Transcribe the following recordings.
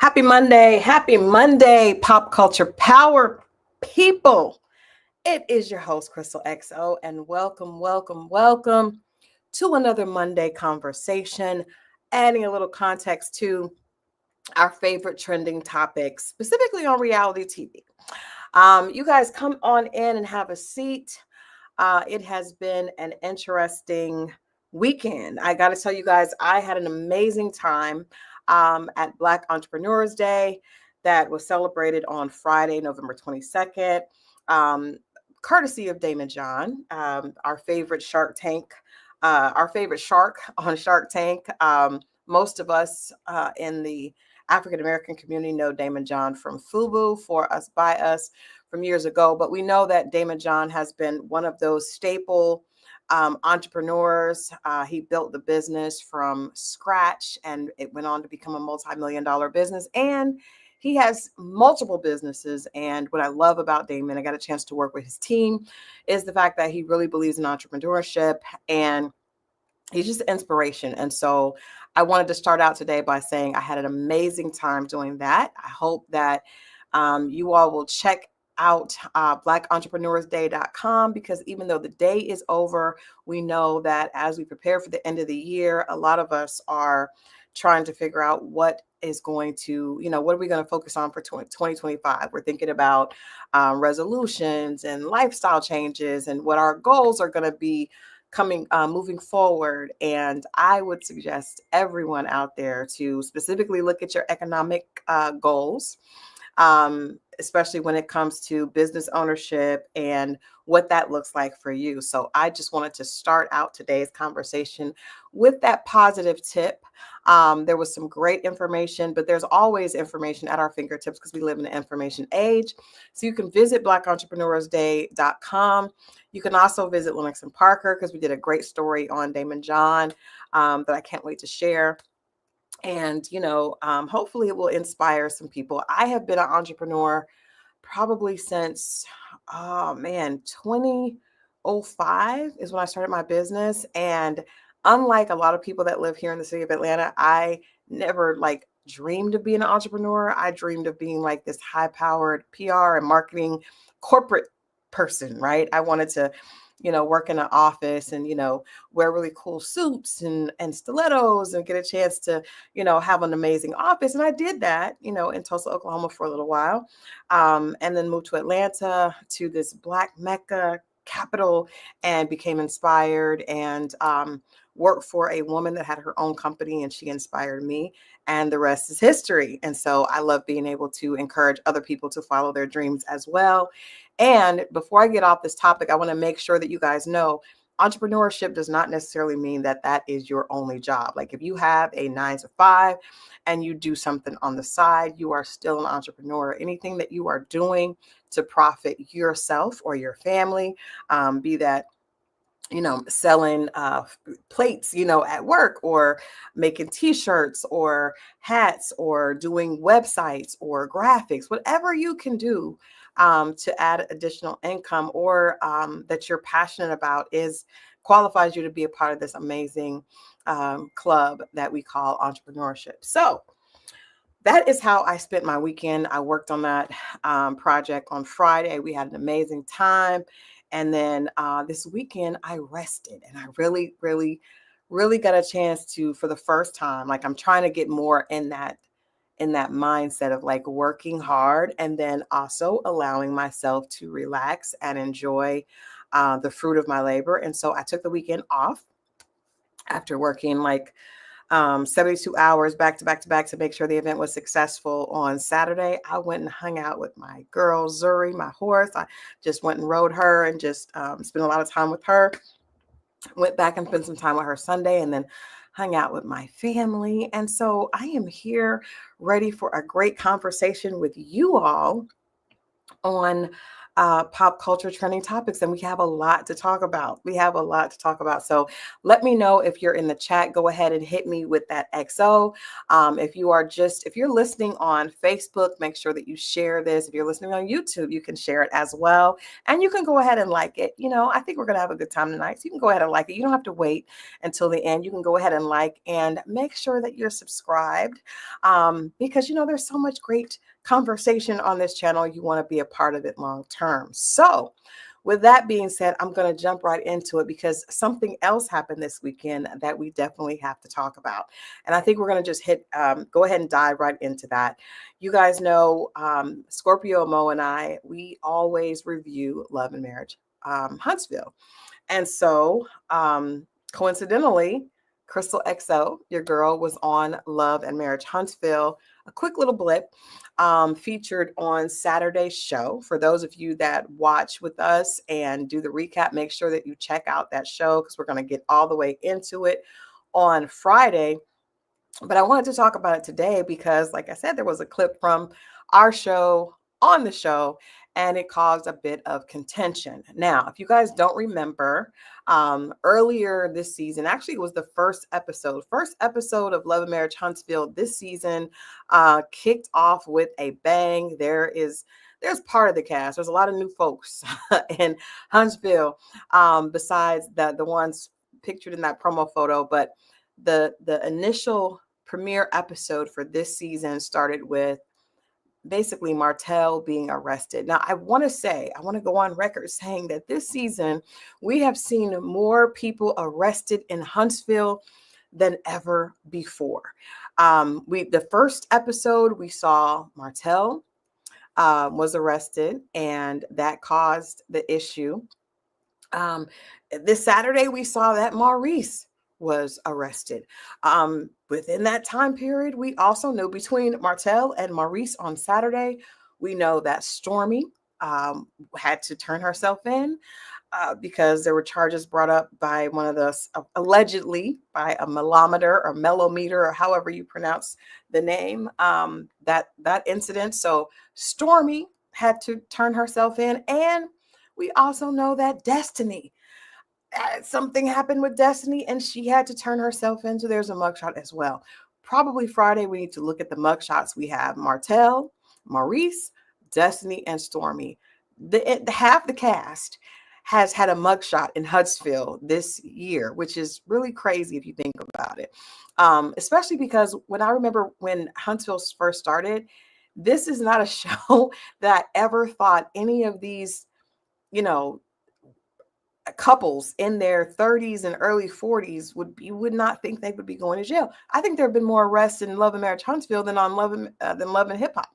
Happy Monday. Happy Monday, pop culture power people. It is your host, Christal XO, and welcome to another Monday conversation, adding a little context to our favorite trending topics, specifically on reality TV. You guys come on in and have a seat. It has been an interesting weekend. I got to tell you guys, I had an amazing time at Black Entrepreneurs Day that was celebrated on Friday, November 22nd, courtesy of Damon John, our favorite Shark Tank, our favorite shark on Shark Tank. Most of us in the African American community know Damon John from FUBU, For Us, By Us, from years ago, but we know that Damon John has been one of those staple entrepreneurs. He built the business from scratch and it went on to become a multi-million-dollar business. And he has multiple businesses. And what I love about Damon, I got a chance to work with his team, is the fact that he really believes in entrepreneurship and he's just inspiration. And so I wanted to start out today by saying I had an amazing time doing that. I hope that you all will check out blackentrepreneurssday.com, because even though the day is over, we know that as we prepare for the end of the year, a lot of us are trying to figure out what is going to, what are we going to focus on for 2025? We're thinking about resolutions and lifestyle changes and what our goals are going to be moving forward. And I would suggest everyone out there to specifically look at your economic goals, especially when it comes to business ownership and what that looks like for you. So I just wanted to start out today's conversation with that positive tip. There was some great information, but there's always information at our fingertips because we live in an information age. So you can visit blackentrepreneursday.com. You can also visit Lennox and Parker because we did a great story on Damon John that I can't wait to share. And, hopefully it will inspire some people. I have been an entrepreneur probably since, 2005 is when I started my business. And unlike a lot of people that live here in the city of Atlanta, I never dreamed of being an entrepreneur. I dreamed of being like this high-powered PR and marketing corporate person, right? I wanted to work in an office and, wear really cool suits and stilettos and get a chance to, have an amazing office. And I did that, in Tulsa, Oklahoma for a little while, and then moved to Atlanta, to this Black Mecca capital, and became inspired and worked for a woman that had her own company, and she inspired me, and the rest is history. And so I love being able to encourage other people to follow their dreams as well. And before I get off this topic, I want to make sure that you guys know entrepreneurship does not necessarily mean that that is your only job. Like if you have a 9 to 5 and you do something on the side, you are still an entrepreneur. Anything that you are doing to profit yourself or your family, be that selling plates, at work, or making t-shirts or hats, or doing websites or graphics, whatever you can do to add additional income, or that you're passionate about, qualifies you to be a part of this amazing club that we call entrepreneurship. So that is how I spent my weekend. I worked on that project on Friday. We had an amazing time. And then this weekend I rested, and I really, really, really got a chance to, for the first time, I'm trying to get more in that mindset of working hard and then also allowing myself to relax and enjoy the fruit of my labor. And so I took the weekend off after working 72 hours back to back to make sure the event was successful. On Saturday, I went and hung out with my girl, Zuri, my horse. I just went and rode her and just spent a lot of time with her. Went back and spent some time with her Sunday, and then hung out with my family. And so I am here ready for a great conversation with you all on pop culture trending topics, and we have a lot to talk about. So let me know if you're in the chat. Go ahead and hit me with that XO. If you're listening on Facebook, make sure that you share this. If you're listening on YouTube, you can share it as well. And you can go ahead and like it. I think we're going to have a good time tonight. So you can go ahead and like it. You don't have to wait until the end. You can go ahead and like, and make sure that you're subscribed, because there's so much great conversation on this channel. You want to be a part of it long term. So with that being said, I'm going to jump right into it because something else happened this weekend that we definitely have to talk about. And I think we're going to just go ahead and dive right into that. You guys know, Scorpio Mo and I, we always review Love and Marriage Huntsville. And so coincidentally, Christal XO, your girl, was on Love and Marriage Huntsville, a quick little blip, featured on Saturday's show. For those of you that watch with us and do the recap, make sure that you check out that show because we're going to get all the way into it on Friday. But I wanted to talk about it today because, like I said, there was a clip from our show on the show, and it caused a bit of contention. Now, if you guys don't remember, earlier this season, actually it was the first episode of Love and Marriage Huntsville this season, kicked off with a bang. There's part of the cast. There's a lot of new folks in Huntsville, besides the ones pictured in that promo photo. But the initial premiere episode for this season started with basically Martell being arrested. Now, I want to go on record saying that this season we have seen more people arrested in Huntsville than ever before. The first episode we saw Martell was arrested, and that caused the issue. This Saturday we saw that Maurice was arrested. Within that time period, we also know between Martell and Maurice on Saturday, we know that Stormy had to turn herself in because there were charges brought up by one of the, allegedly by a melometer or mellometer or however you pronounce the name, that incident. So Stormy had to turn herself in. And we also know that Destiny, something happened with Destiny and she had to turn herself in. So there's a mugshot as well. Probably Friday, we need to look at the mugshots. We have Martell, Maurice, Destiny, and Stormy. Half the cast has had a mugshot in Huntsville this year, which is really crazy if you think about it. Especially because when I remember when Huntsville first started, this is not a show that I ever thought any of these, couples in their 30s and early 40s you would not think they would be going to jail. I think there have been more arrests in Love and Marriage Huntsville than on Love and Hip Hop,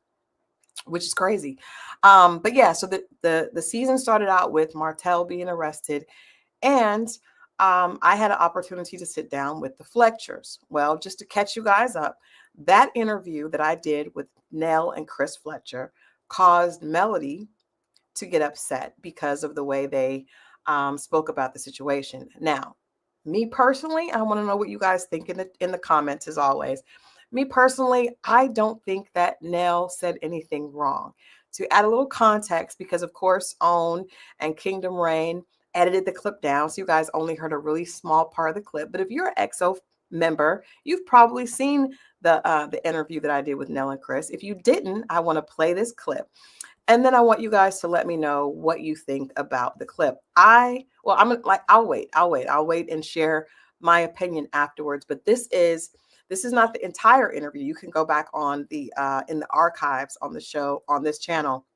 which is crazy. But yeah, so the season started out with Martell being arrested, and I had an opportunity to sit down with the Fletchers. Well, just to catch you guys up, that interview that I did with Nell and Chris Fletcher caused Melody to get upset because of the way they spoke about the situation. Now, me personally, I want to know what you guys think in the comments as always. Me personally, I don't think that Nell said anything wrong. To add a little context, because of course, OWN and Kingdom Reign edited the clip down, so you guys only heard a really small part of the clip. But if you're an XO member, you've probably seen the interview that I did with Nell and Chris. If you didn't, I want to play this clip. And then I want you guys to let me know what you think about the clip. I'll wait and share my opinion afterwards. But this is not the entire interview. You can go back on in the archives on the show on this channel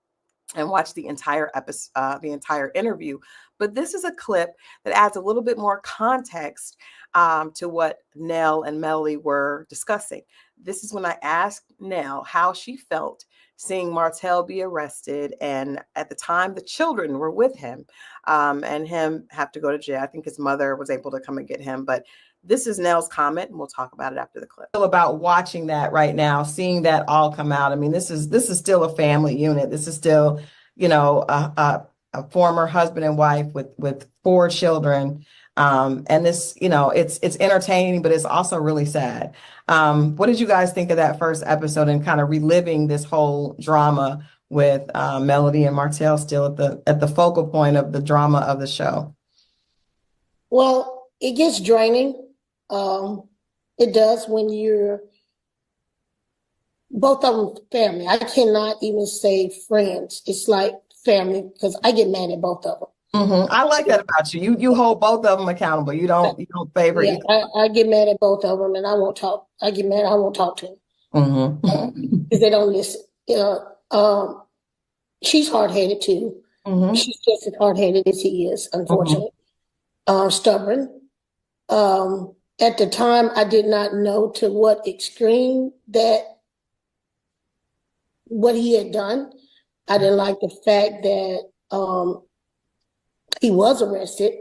and watch the entire episode, the entire interview. But this is a clip that adds a little bit more context to what Nell and Melody were discussing. This is when I asked Nell how she felt seeing Martell be arrested, and at the time the children were with him, and him have to go to jail. I think his mother was able to come and get him, but this is Nell's comment, and we'll talk about it after the clip. About watching that right now, seeing that all come out. I mean, this is still a family unit. This is still, a former husband and wife with 4 children. And this, it's entertaining, but it's also really sad. What did you guys think of that first episode and kind of reliving this whole drama with Melody and Martell still at the focal point of the drama of the show? Well, it gets draining. It does when you're both of them family. I cannot even say friends. It's like family because I get mad at both of them. I like that about you. You hold both of them accountable. You don't favor Yeah, either. I get mad at both of them, and I won't talk. I get mad. I won't talk to them because they don't listen. She's hard headed too. She's just as hard headed as he is, unfortunately. Stubborn. At the time, I did not know to what extreme that what he had done. I didn't like the fact that he was arrested,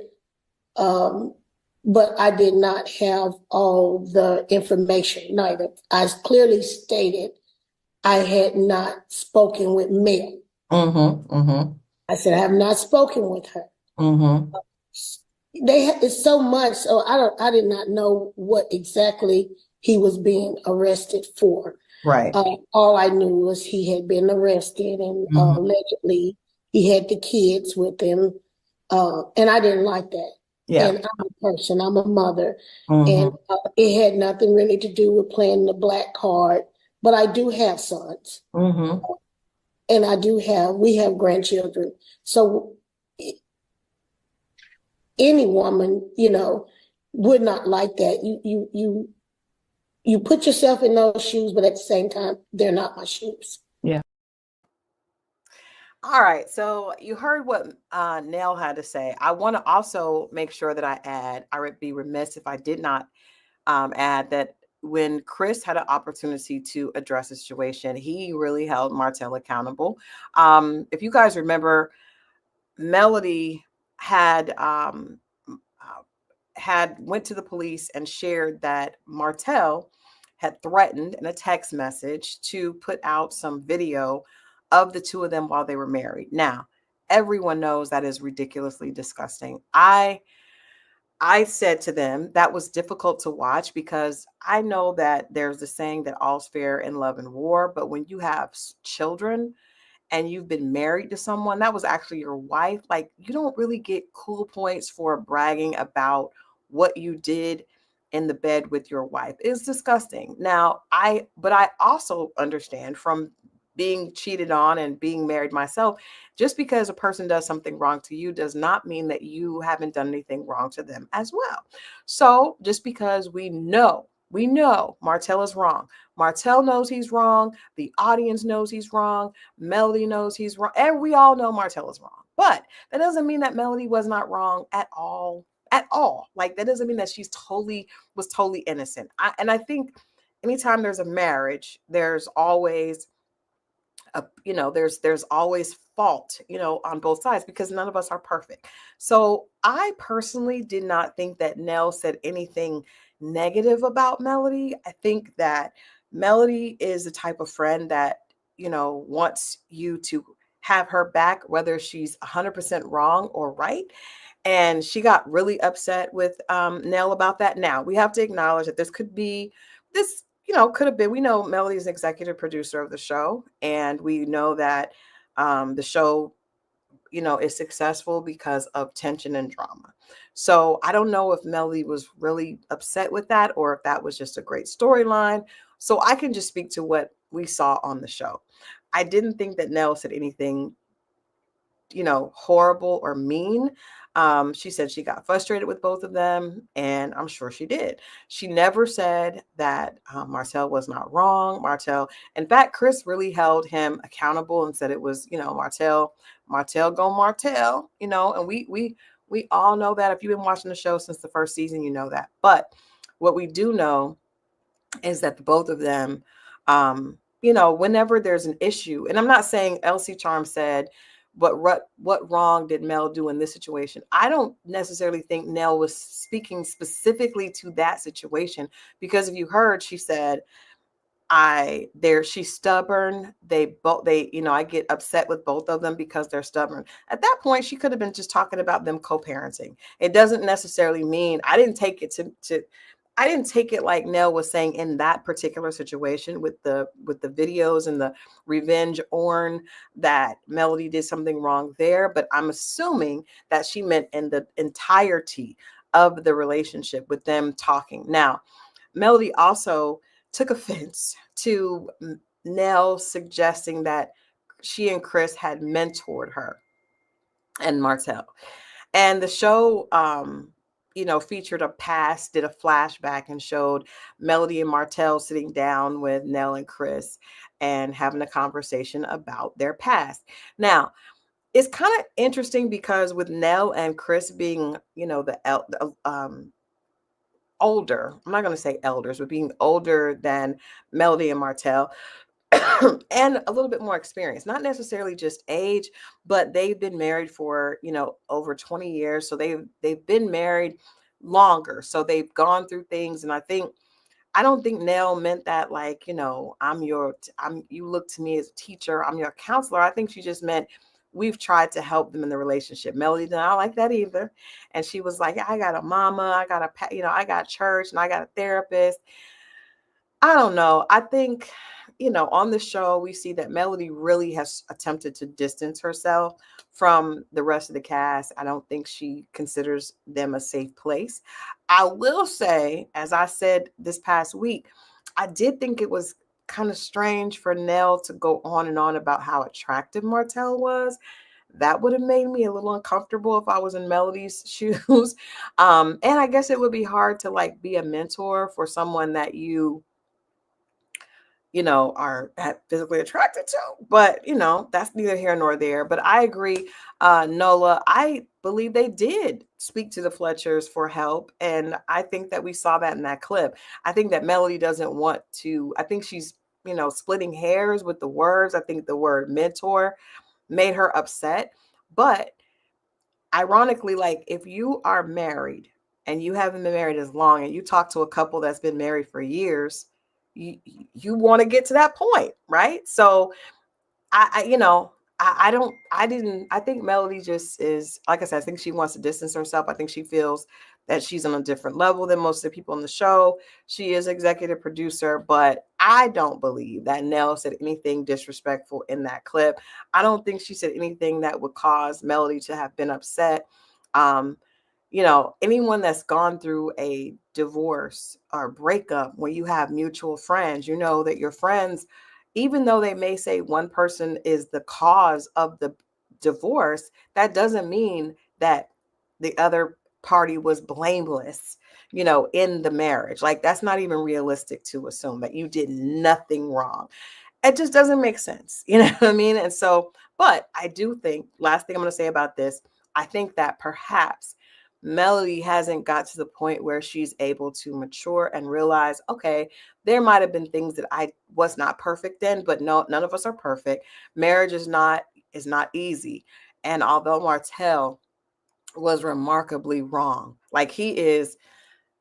but I did not have all the information. Neither. I clearly stated I had not spoken with Mel. I said I have not spoken with her. It's so much, so I did not know what exactly he was being arrested for. Right. All I knew was he had been arrested and allegedly he had the kids with him. And I didn't like that. Yeah. And I'm a person, I'm a mother. And it had nothing really to do with playing the black card. But I do have sons. And we have grandchildren. So any woman, would not like that. You put yourself in those shoes, but at the same time, they're not my shoes. Yeah. All right. So you heard what Nell had to say. I want to also make sure that I would be remiss if I did not add that when Chris had an opportunity to address the situation, he really held Martell accountable. If you guys remember, Melody had went to the police and shared that Martell had threatened in a text message to put out some video of the two of them while they were married. Now, everyone knows that is ridiculously disgusting. I said to them that was difficult to watch because I know that there's a saying that all's fair in love and war, but when you have children and you've been married to someone that was actually your wife, like you don't really get cool points for bragging about what you did in the bed with your wife. It's disgusting. But I also understand from being cheated on and being married myself, just because a person does something wrong to you does not mean that you haven't done anything wrong to them as well. So just because we know Martell is wrong. Martell knows he's wrong. The audience knows he's wrong. Melody knows he's wrong. And we all know Martell is wrong. But that doesn't mean that Melody was not wrong at all. At all. Like that doesn't mean that she was totally innocent. I think anytime there's a marriage, there's always there's always fault, on both sides because none of us are perfect. So I personally did not think that Nell said anything negative about Melody. I think that Melody is the type of friend that, wants you to have her back, whether she's 100% wrong or right. And she got really upset with Nell about that. Now we have to acknowledge that this could have been, we know Melody's executive producer of the show, and we know that the show, is successful because of tension and drama. So I don't know if Melody was really upset with that or if that was just a great storyline. So I can just speak to what we saw on the show. I didn't think that Nell said anything, horrible or mean. She said she got frustrated with both of them, and I'm sure she did. She never said that Martell was not wrong. In fact, Chris really held him accountable and said it was, Martell go Martell, and we all know that. If you've been watching the show since the first season, you know that. But what we do know is that the both of them, whenever there's an issue, and I'm not saying LC Charm said, but what wrong did Mel do in this situation? I don't necessarily think Nell was speaking specifically to that situation because if you heard, she said, she's stubborn. I get upset with both of them because they're stubborn. At that point, she could have been just talking about them co-parenting. It doesn't necessarily mean, I didn't take it to I didn't take it like Nell was saying in that particular situation with the videos and the revenge orn, that Melody did something wrong there, but I'm assuming that she meant in the entirety of the relationship with them talking. Now, Melody also took offense to Nell suggesting that she and Chris had mentored her and Martell. And the show, featured did a flashback and showed Melody and Martell sitting down with Nell and Chris and having a conversation about their past. Now, it's kind of interesting because with Nell and Chris being, older, I'm not going to say elders, but being older than Melody and Martell, and a little bit more experience, not necessarily just age, but they've been married for, over 20 years. So they've been married longer. So they've gone through things. And I don't think Nell meant that like, you look to me as a teacher, I'm your counselor. I think she just meant we've tried to help them in the relationship. Melody did not like that either. And she was like, I got a mama, I got church, and I got a therapist. I don't know. I think, on the show, we see that Melody really has attempted to distance herself from the rest of the cast. I don't think she considers them a safe place. I will say, as I said this past week, I did think it was kind of strange for Nell to go on and on about how attractive Martell was. That would have made me a little uncomfortable if I was in Melody's shoes. And I guess it would be hard to like be a mentor for someone that you are physically attracted to. But, that's neither here nor there. But I agree, Nola, I believe they did speak to the Fletchers for help. And I think that we saw that in that clip. I think that Melody doesn't want to, I think she's, splitting hairs with the words. I think the word mentor made her upset. But ironically, like if you are married and you haven't been married as long and you talk to a couple that's been married for years, you want to get to that point, right? So I think Melody just is, like I said, I think she wants to distance herself. I think she feels that she's on a different level than most of the people on the show. She is executive producer, but I don't believe that Nell said anything disrespectful in that clip. I don't think she said anything that would cause Melody to have been upset. Anyone that's gone through a divorce or breakup where you have mutual friends, you know that your friends, even though they may say one person is the cause of the divorce, that doesn't mean that the other party was blameless, in the marriage. Like that's not even realistic to assume that you did nothing wrong. It just doesn't make sense. You know what I mean? And so, but I do think, last thing I'm going to say about this, I think that perhaps Melody hasn't got to the point where she's able to mature and realize, okay, there might have been things that I was not perfect in, but no, none of us are perfect. Marriage is not easy. And although Martell was remarkably wrong, like he is,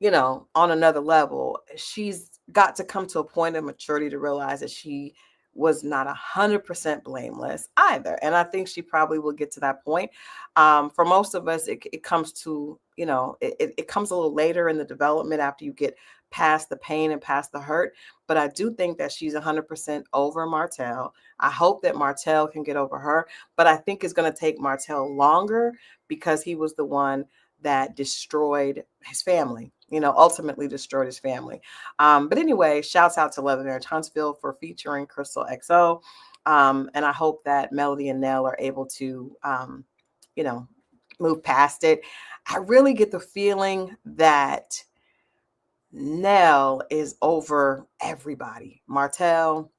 on another level, she's got to come to a point of maturity to realize that she was not 100% blameless either. And I think she probably will get to that point. For most of us, it comes to, it comes a little later in the development after you get past the pain and past the hurt. But I do think that she's 100% over Martell. I hope that Martell can get over her, but I think it's going to take Martell longer because he was the one that destroyed his family, ultimately destroyed his family. But anyway, shouts out to Love Marriage Huntsville for featuring Christal XO. And I hope that Melody and Nell are able to, move past it. I really get the feeling that Nell is over everybody. Martell,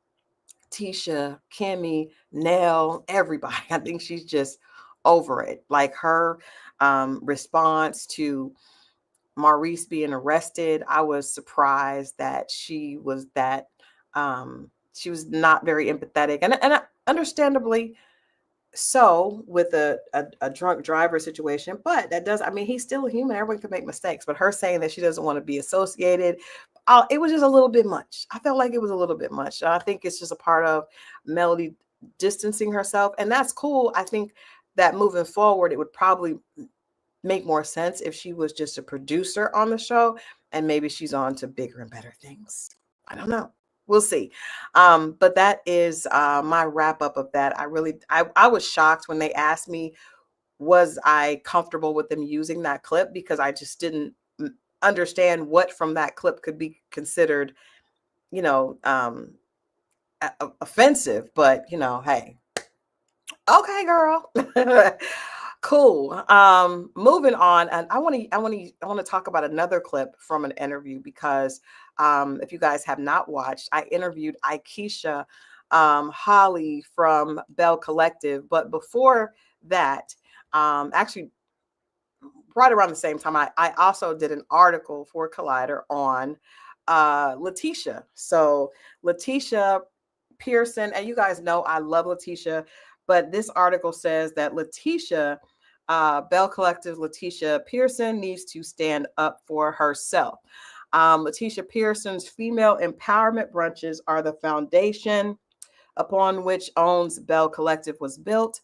Tisha, Kimmy, Nell, everybody. I think she's just over it. Like her response to Maurice being arrested, I was surprised that she was not very empathetic, and understandably so with a drunk driver situation. But that does, I mean, he's still a human. Everyone can make mistakes. But her saying that she doesn't want to be associated, it was just a little bit much. I felt like it was a little bit much. I think it's just a part of Melody distancing herself, and that's cool. I think that moving forward, it would probably make more sense if she was just a producer on the show, and maybe she's on to bigger and better things. I don't know. We'll see. But that is my wrap up of that. I was shocked when they asked me, was I comfortable with them using that clip, because I just didn't understand what from that clip could be considered, offensive. But, hey, okay, girl. Cool. Moving on, and I want to talk about another clip from an interview, because if you guys have not watched, I interviewed Ikesha Holly from Belle Collective. But before that, actually right around the same time, I also did an article for Collider on Letitia. So Letitia Pearson, and you guys know I love Letitia, but this article says that Letitia, Belle Collective Letitia Pearson, needs to stand up for herself. Letitia Pearson's female empowerment brunches are the foundation upon which Own's Belle Collective was built.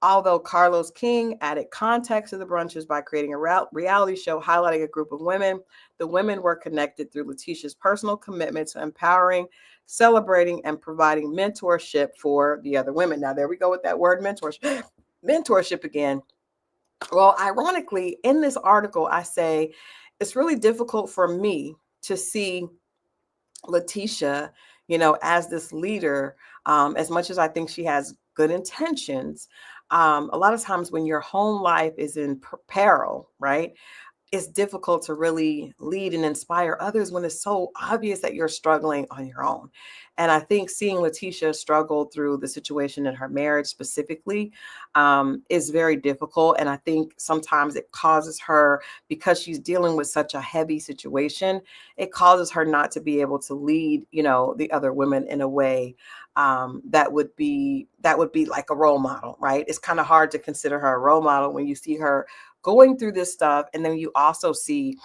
Although Carlos King added context to the brunches by creating a reality show highlighting a group of women, the women were connected through Letitia's personal commitment to empowering, celebrating, and providing mentorship for the other women. Now, there we go with that word mentorship. Mentorship again. Well, ironically, in this article, I say it's really difficult for me to see Letitia, as this leader, as much as I think she has good intentions. A lot of times when your home life is in peril, right, it's difficult to really lead and inspire others when it's so obvious that you're struggling on your own. And I think seeing Letitia struggle through the situation in her marriage specifically is very difficult. And I think sometimes it causes her, because she's dealing with such a heavy situation, it causes her not to be able to lead, the other women in a way that would be like a role model, right? It's kind of hard to consider her a role model when you see her going through this stuff. And then you also see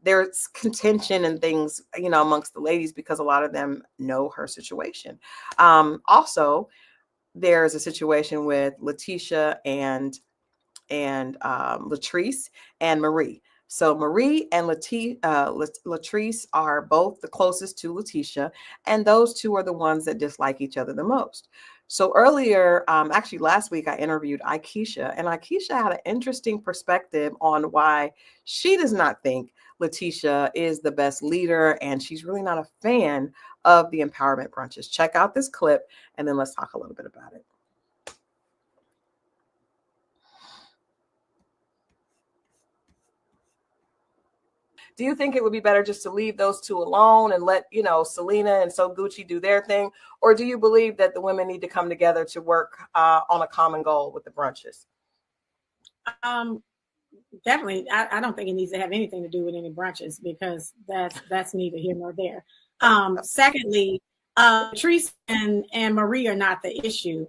there's contention and things, amongst the ladies, because a lot of them know her situation. Also, there's a situation with Letitia and Latrice and Marie. So Marie and Latrice are both the closest to Letitia, and those two are the ones that dislike each other the most. So earlier, actually last week, I interviewed Ikesha, and Ikesha had an interesting perspective on why she does not think Letitia is the best leader, and she's really not a fan of the empowerment brunches. Check out this clip, and then let's talk a little bit about it. Do you think it would be better just to leave those two alone and let, Selena and So Gucci do their thing? Or do you believe that the women need to come together to work on a common goal with the brunches? Definitely. I don't think it needs to have anything to do with any brunches, because that's neither here nor there. Secondly, Teresa and Marie are not the issue.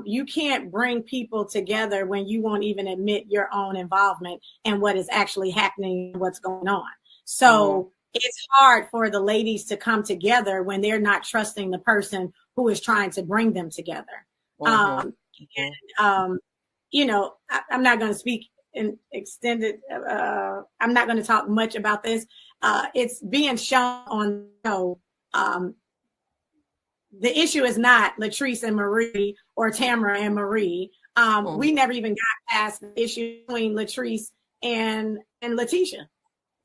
You can't bring people together when you won't even admit your own involvement and what is actually happening, what's going on. So it's hard for the ladies to come together when they're not trusting the person who is trying to bring them together. I'm not going to speak in extended. I'm not going to talk much about this. It's being shown on the show. The issue is not Latrice and Marie or Tamara and Marie. We never even got past the issue between Latrice and Letitia.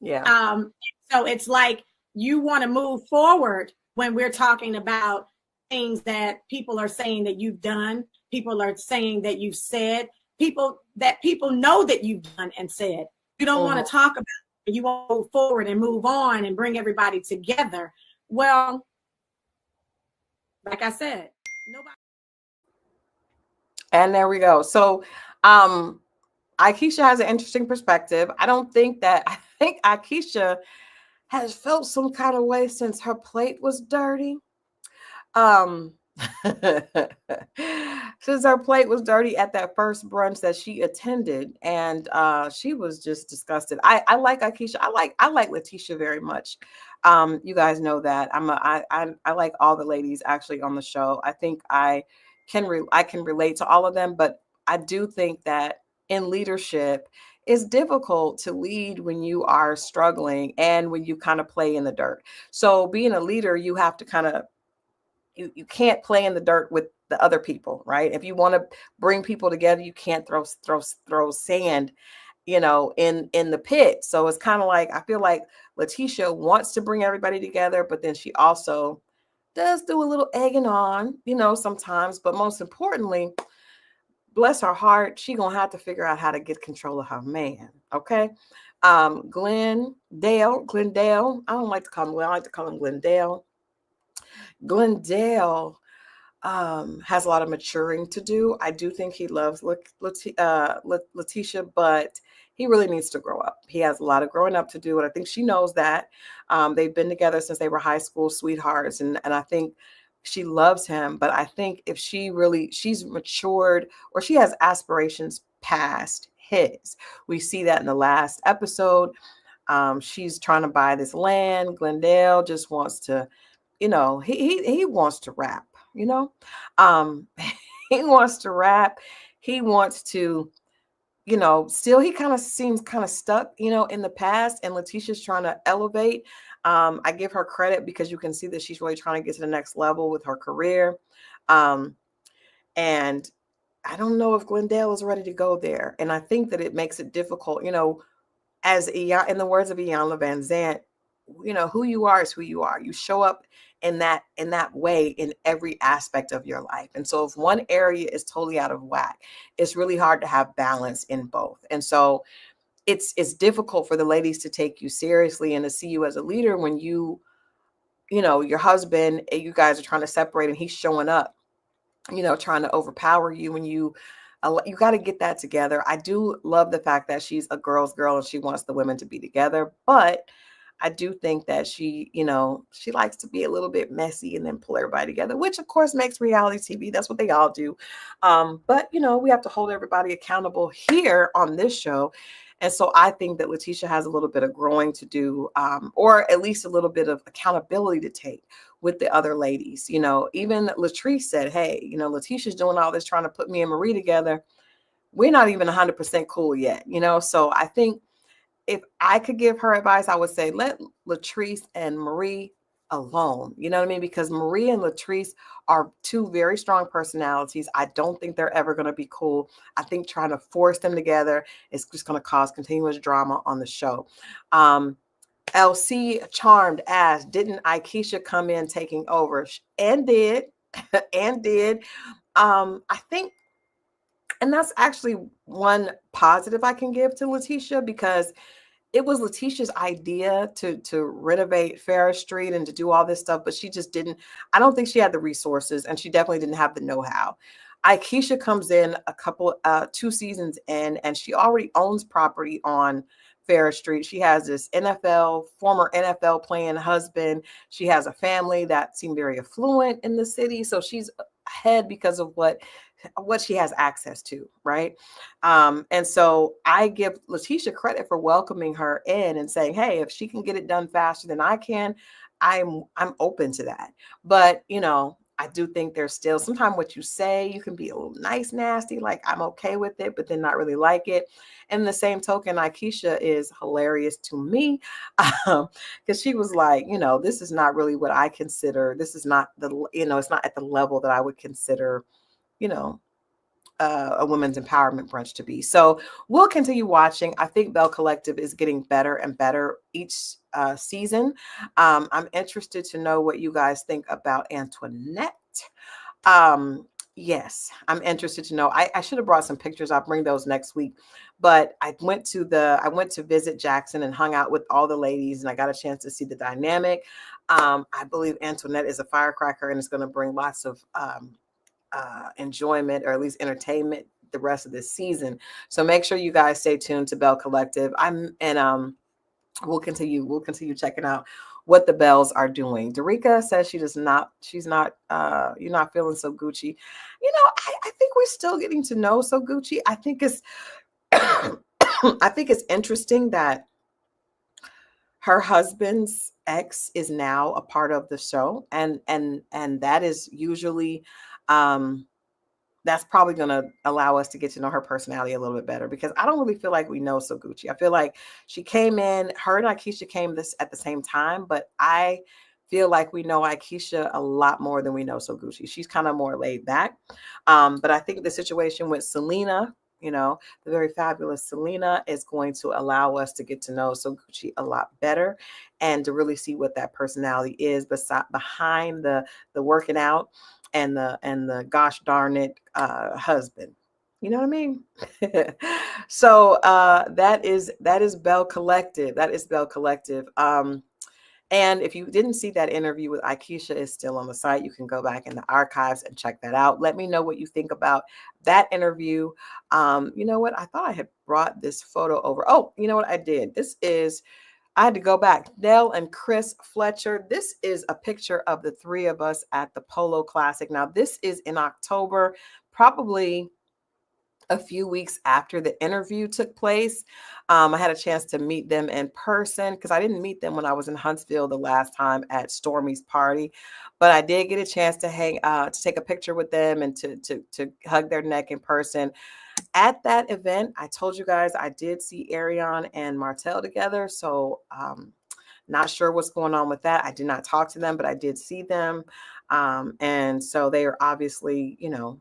Yeah. So it's like you want to move forward when we're talking about things that people are saying that you've done, people are saying that you've said, people know that you've done and said. You don't want to talk about it. You want to move forward and move on and bring everybody together. Well, like I said, nobody. And there we go. So Ikesha has an interesting perspective. I think Ikesha has felt some kind of way since her plate was dirty. Since her plate was dirty at that first brunch that she attended, and she was just disgusted. I like Ikesha. I like Letitia very much. You guys know that I like all the ladies actually on the show. I think I can relate to all of them, but I do think that in leadership, it's difficult to lead when you are struggling and when you kind of play in the dirt. So being a leader, you have to kind of, you can't play in the dirt with the other people, right? If you want to bring people together, you can't throw sand, in the pit. So it's kind of like, I feel like Letitia wants to bring everybody together, but then she also does do a little egging on, sometimes. But most importantly, bless her heart, she gonna have to figure out how to get control of her man. Okay. Glendale. I don't like to call him Glenn. I like to call him Glendale. Glendale has a lot of maturing to do. I do think he loves Letitia, but he really needs to grow up. He has a lot of growing up to do, and I think she knows that. They've been together since they were high school sweethearts, and I think she loves him. But I think if she's matured, or she has aspirations past his. We see that in the last episode. She's trying to buy this land. Glendale just wants to, he wants to rap. He wants to rap. He wants to, still, he kind of seems kind of stuck, in the past, and Letitia's trying to elevate. I give her credit because you can see that she's really trying to get to the next level with her career. And I don't know if Glendale is ready to go there. And I think that it makes it difficult, as in the words of Iyanla Vanzant, who you are is who you are. You show up in that way in every aspect of your life. And so if one area is totally out of whack, it's really hard to have balance in both. And so it's difficult for the ladies to take you seriously and to see you as a leader when your husband, you guys are trying to separate and he's showing up, trying to overpower you, and you got to get that together. I do love the fact that she's a girl's girl and she wants the women to be together, but I do think that she likes to be a little bit messy and then pull everybody together, which of course makes reality TV. That's what they all do. But we have to hold everybody accountable here on this show. And so I think that Letitia has a little bit of growing to do, or at least a little bit of accountability to take with the other ladies. Even Latrice said, hey, Letitia's doing all this, trying to put me and Marie together. We're not even 100% cool yet, So I think if I could give her advice, I would say let Latrice and Marie alone. You know what I mean? Because Marie and Latrice are two very strong personalities. I don't think they're ever going to be cool. I think trying to force them together is just going to cause continuous drama on the show. LC Charmed asked, didn't Aikisha come in taking over? And did. And did. I think, and that's actually one positive I can give to Letitia, because it was Letitia's idea to renovate Ferris Street and to do all this stuff, but she just didn't. I don't think she had the resources, and she definitely didn't have the know-how. Aikisha comes in 2 seasons in, and she already owns property on Ferris Street. She has this former NFL playing husband. She has a family that seem very affluent in the city. So she's ahead because of what she has access to, right? And so I give Letitia credit for welcoming her in and saying, hey, if she can get it done faster than I can, I'm open to that. But, I do think there's still sometimes what you say, you can be a little nice, nasty, like I'm okay with it, but then not really like it. And the same token, Aikisha is hilarious to me, because she was like, this is not really what I consider. This is not it's not at the level that I would consider, a women's empowerment brunch to be. So we'll continue watching. I think Belle Collective is getting better and better each season. I'm interested to know what you guys think about Antoinette. Yes, I'm interested to know. I should have brought some pictures. I'll bring those next week. But I went to visit Jackson and hung out with all the ladies, and I got a chance to see the dynamic. I believe Antoinette is a firecracker, and it's going to bring lots of enjoyment, or at least entertainment, the rest of this season. So make sure you guys stay tuned to Belle Collective. We'll continue checking out what the Bells are doing. Darika says she's not you're not feeling so Gucci. I think we're still getting to know So Gucci. I think it's I think it's interesting that her husband's ex is now a part of the show, and that is usually that's probably going to allow us to get to know her personality a little bit better, because I don't really feel like we know So Gucci. I feel like she came in, her and Akeisha came this at the same time, but I feel like we know Akeisha a lot more than we know So Gucci. She's kind of more laid back. But I think the situation with Selena, you know, the very fabulous Selena, is going to allow us to get to know So Gucci a lot better and to really see what that personality is behind the working out and the gosh darn it husband. You know what I mean? So that is Belle Collective. That is Belle Collective. And if you didn't see that interview with Akeisha, is still on the site. You can go back in the archives and check that out. Let me know what you think about that interview. You know what? I thought I had brought this photo over. Oh, you know what? I did. I had to go back. Nell and Chris Fletcher. This is a picture of the three of us at the Polo Classic. Now, this is in October, probably a few weeks after the interview took place. I had a chance to meet them in person, because I didn't meet them when I was in Huntsville the last time at Stormy's party, but I did get a chance to to take a picture with them and to hug their neck in person. At that event, I told you guys I did see Ariane and Martell together, so not sure what's going on with that. I did not talk to them, but I did see them, and so they are obviously, you know,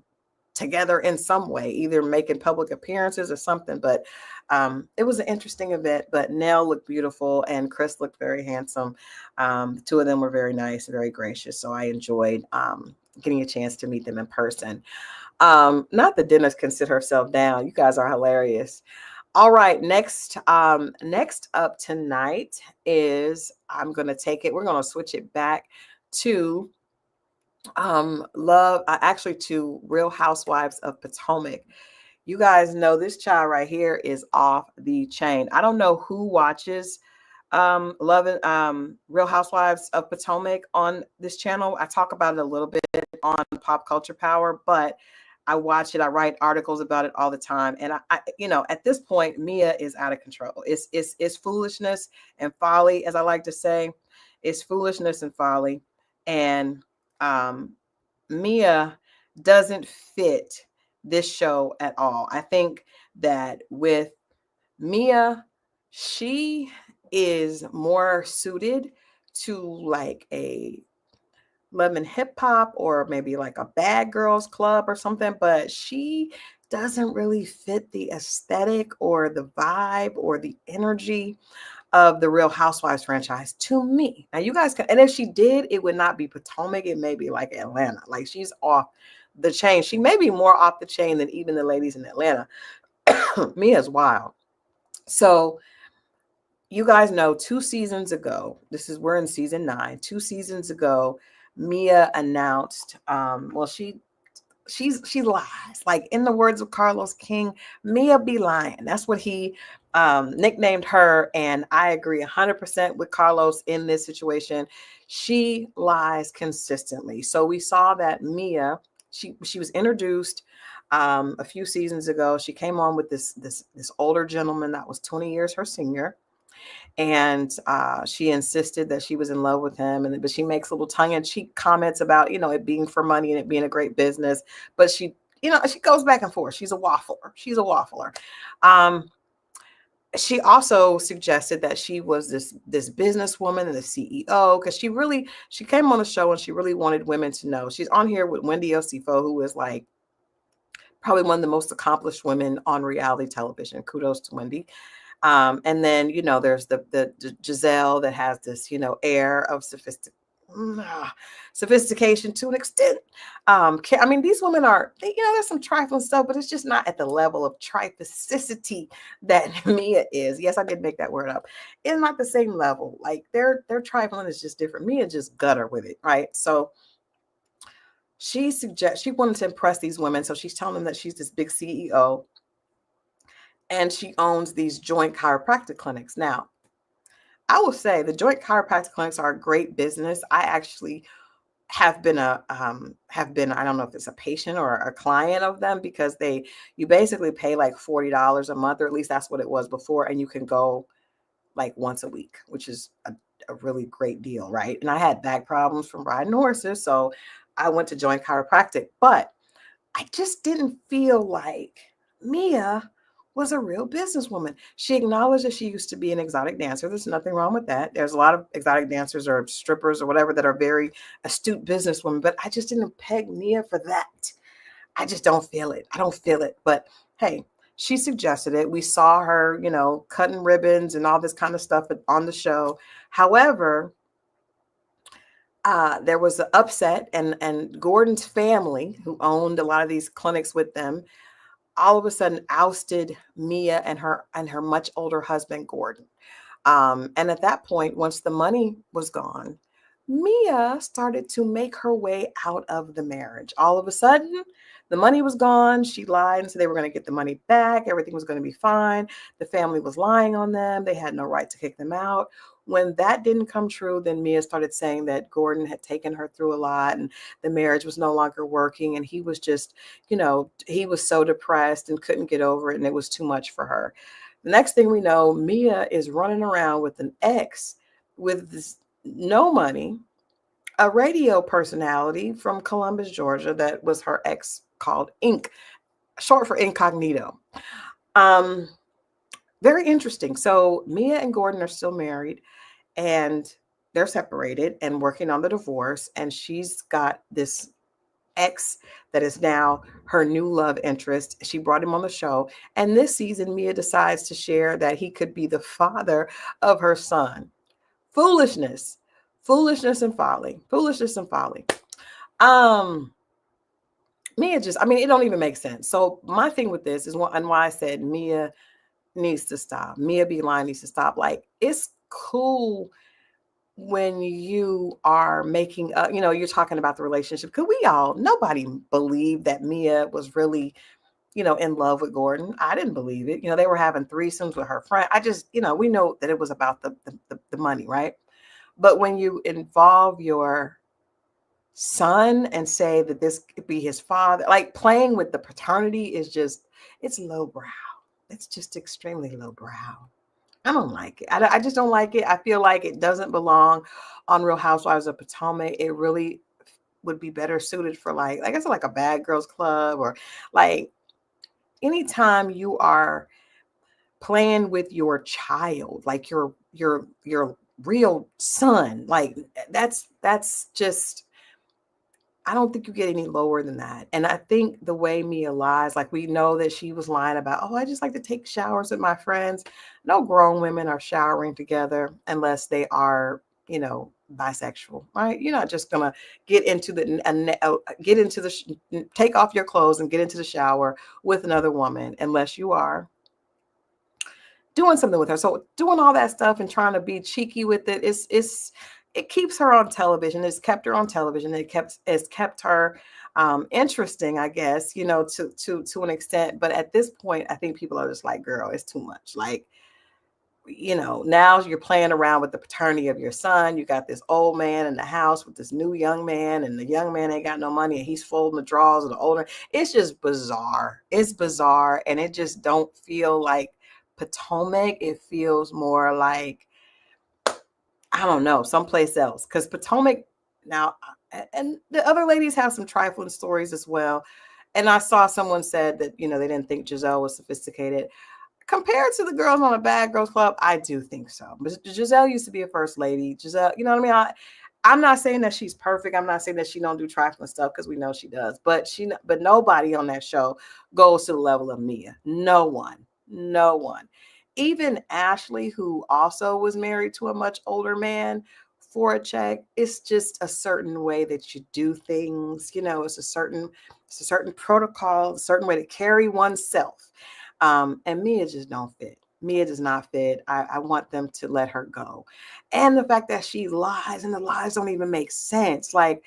together in some way, either making public appearances or something. But it was an interesting event. But Nell looked beautiful and Chris looked very handsome. The two of them were very nice and very gracious. So I enjoyed getting a chance to meet them in person. Not that Dennis can sit herself down. You guys are hilarious. All right, next up tonight is, we're going to switch it back to to Real Housewives of Potomac. You guys know this child right here is off the chain. I don't know who watches Real Housewives of Potomac on this channel. I talk about it a little bit on Pop Culture Power, but I watch it. I write articles about it all the time. And I you know, at this point, Mia is out of control. It's foolishness and folly, as I like to say. It's foolishness and folly. And Mia doesn't fit this show at all. I think that with Mia, she is more suited to like a Love and Hip Hop, or maybe like a Bad Girls Club or something, but she doesn't really fit the aesthetic or the vibe or the energy of the Real Housewives franchise to me. Now you guys can, and if she did, it would not be Potomac. It may be like Atlanta. Like, she's off the chain. She may be more off the chain than even the ladies in Atlanta. Mia's wild. So you guys know 2 seasons ago, we're in season 9. 2 seasons ago, Mia announced, she lies. Like, in the words of Carlos King, Mia be lying. That's what he nicknamed her. And I agree 100% with Carlos in this situation. She lies consistently. So we saw that Mia, she was introduced a few seasons ago. She came on with this older gentleman that was 20 years her senior. And she insisted that she was in love with him, but she makes little tongue-in-cheek comments about, you know, it being for money and it being a great business. But she, you know, she goes back and forth. She's a waffler. She also suggested that she was this businesswoman and the CEO, because she came on the show and she really wanted women to know. She's on here with Wendy Osifo, who is like probably one of the most accomplished women on reality television. Kudos to Wendy. And then, you know, there's the Giselle that has this, you know, air of sophistication to an extent. I mean, these women are, you know, there's some trifling stuff, but it's just not at the level of triflicity that Mia is. Yes, I did make that word up. It's not the same level. Like, their trifling is just different. Mia just gutter with it, right? So she wanted to impress these women. So she's telling them that she's this big CEO. And she owns these joint chiropractic clinics. Now, I will say the joint chiropractic clinics are a great business. I actually have been I don't know if it's a patient or a client of them, because you basically pay like $40 a month, or at least that's what it was before. And you can go like once a week, which is a really great deal, right? And I had back problems from riding horses, so I went to joint chiropractic. But I just didn't feel like Mia was a real businesswoman. She acknowledged that she used to be an exotic dancer. There's nothing wrong with that. There's a lot of exotic dancers or strippers or whatever that are very astute businesswomen, but I just didn't peg Mia for that. I just don't feel it. I don't feel it. But hey, she suggested it. We saw her, cutting ribbons and all this kind of stuff on the show. However, there was an upset, and Gordon's family, who owned a lot of these clinics with them, all of a sudden ousted Mia and her much older husband, Gordon. And at that point, once the money was gone, Mia started to make her way out of the marriage. All of a sudden, the money was gone. She lied and said they were going to get the money back. Everything was going to be fine. The family was lying on them. They had no right to kick them out. When that didn't come true, then Mia started saying that Gordon had taken her through a lot and the marriage was no longer working. And he was just, he was so depressed and couldn't get over it. And it was too much for her. The next thing we know, Mia is running around with an ex with no money, a radio personality from Columbus, Georgia, that was her ex, called Ink, short for incognito. Very interesting. So Mia and Gordon are still married and they're separated and working on the divorce. And she's got this ex that is now her new love interest. She brought him on the show. And this season, Mia decides to share that he could be the father of her son. Foolishness and folly. Mia it don't even make sense. So my thing with this is why I said Mia needs to stop. Mia B. Line needs to stop. Like, it's cool when you are making you're talking about the relationship, because nobody believed that Mia was really, in love with Gordon. I didn't believe it. They were having threesomes with her friend. I just, we know that it was about the money, right? But when you involve your son and say that this could be his father, like playing with the paternity is just, it's lowbrow. It's just extremely lowbrow. I don't like it. I just don't like it. I feel like it doesn't belong on Real Housewives of Potomac. It really would be better suited for like I said, like a Bad Girls Club, or like anytime you are playing with your child, like your real son, like that's just, I don't think you get any lower than that. And I think the way Mia lies, like we know that she was lying about, oh, I just like to take showers with my friends. No grown women are showering together unless they are, bisexual, right? You're not just gonna take off your clothes and get into the shower with another woman unless you are doing something with her. So doing all that stuff and trying to be cheeky with it it keeps her on television. It's kept her on television. It's kept her interesting, I guess, to an extent. But at this point, I think people are just like, girl, it's too much. Like, now you're playing around with the paternity of your son. You got this old man in the house with this new young man, and the young man ain't got no money, and he's folding the drawers of the older. It's just bizarre. It's bizarre. And it just don't feel like Potomac. It feels more like, I don't know, someplace else. Because Potomac now, and the other ladies have some trifling stories as well. And I saw someone said that, they didn't think Giselle was sophisticated. Compared to the girls on a Bad Girls Club, I do think so. But Giselle used to be a first lady. Giselle, you know what I mean? I'm not saying that she's perfect. I'm not saying that she don't do trifling stuff, because we know she does. But nobody on that show goes to the level of Mia. No one. Even Ashley, who also was married to a much older man for a check, it's just a certain way that you do things. It's a certain protocol, a certain way to carry oneself. And Mia just don't fit. Mia does not fit. I want them to let her go. And the fact that she lies, and the lies don't even make sense. Like,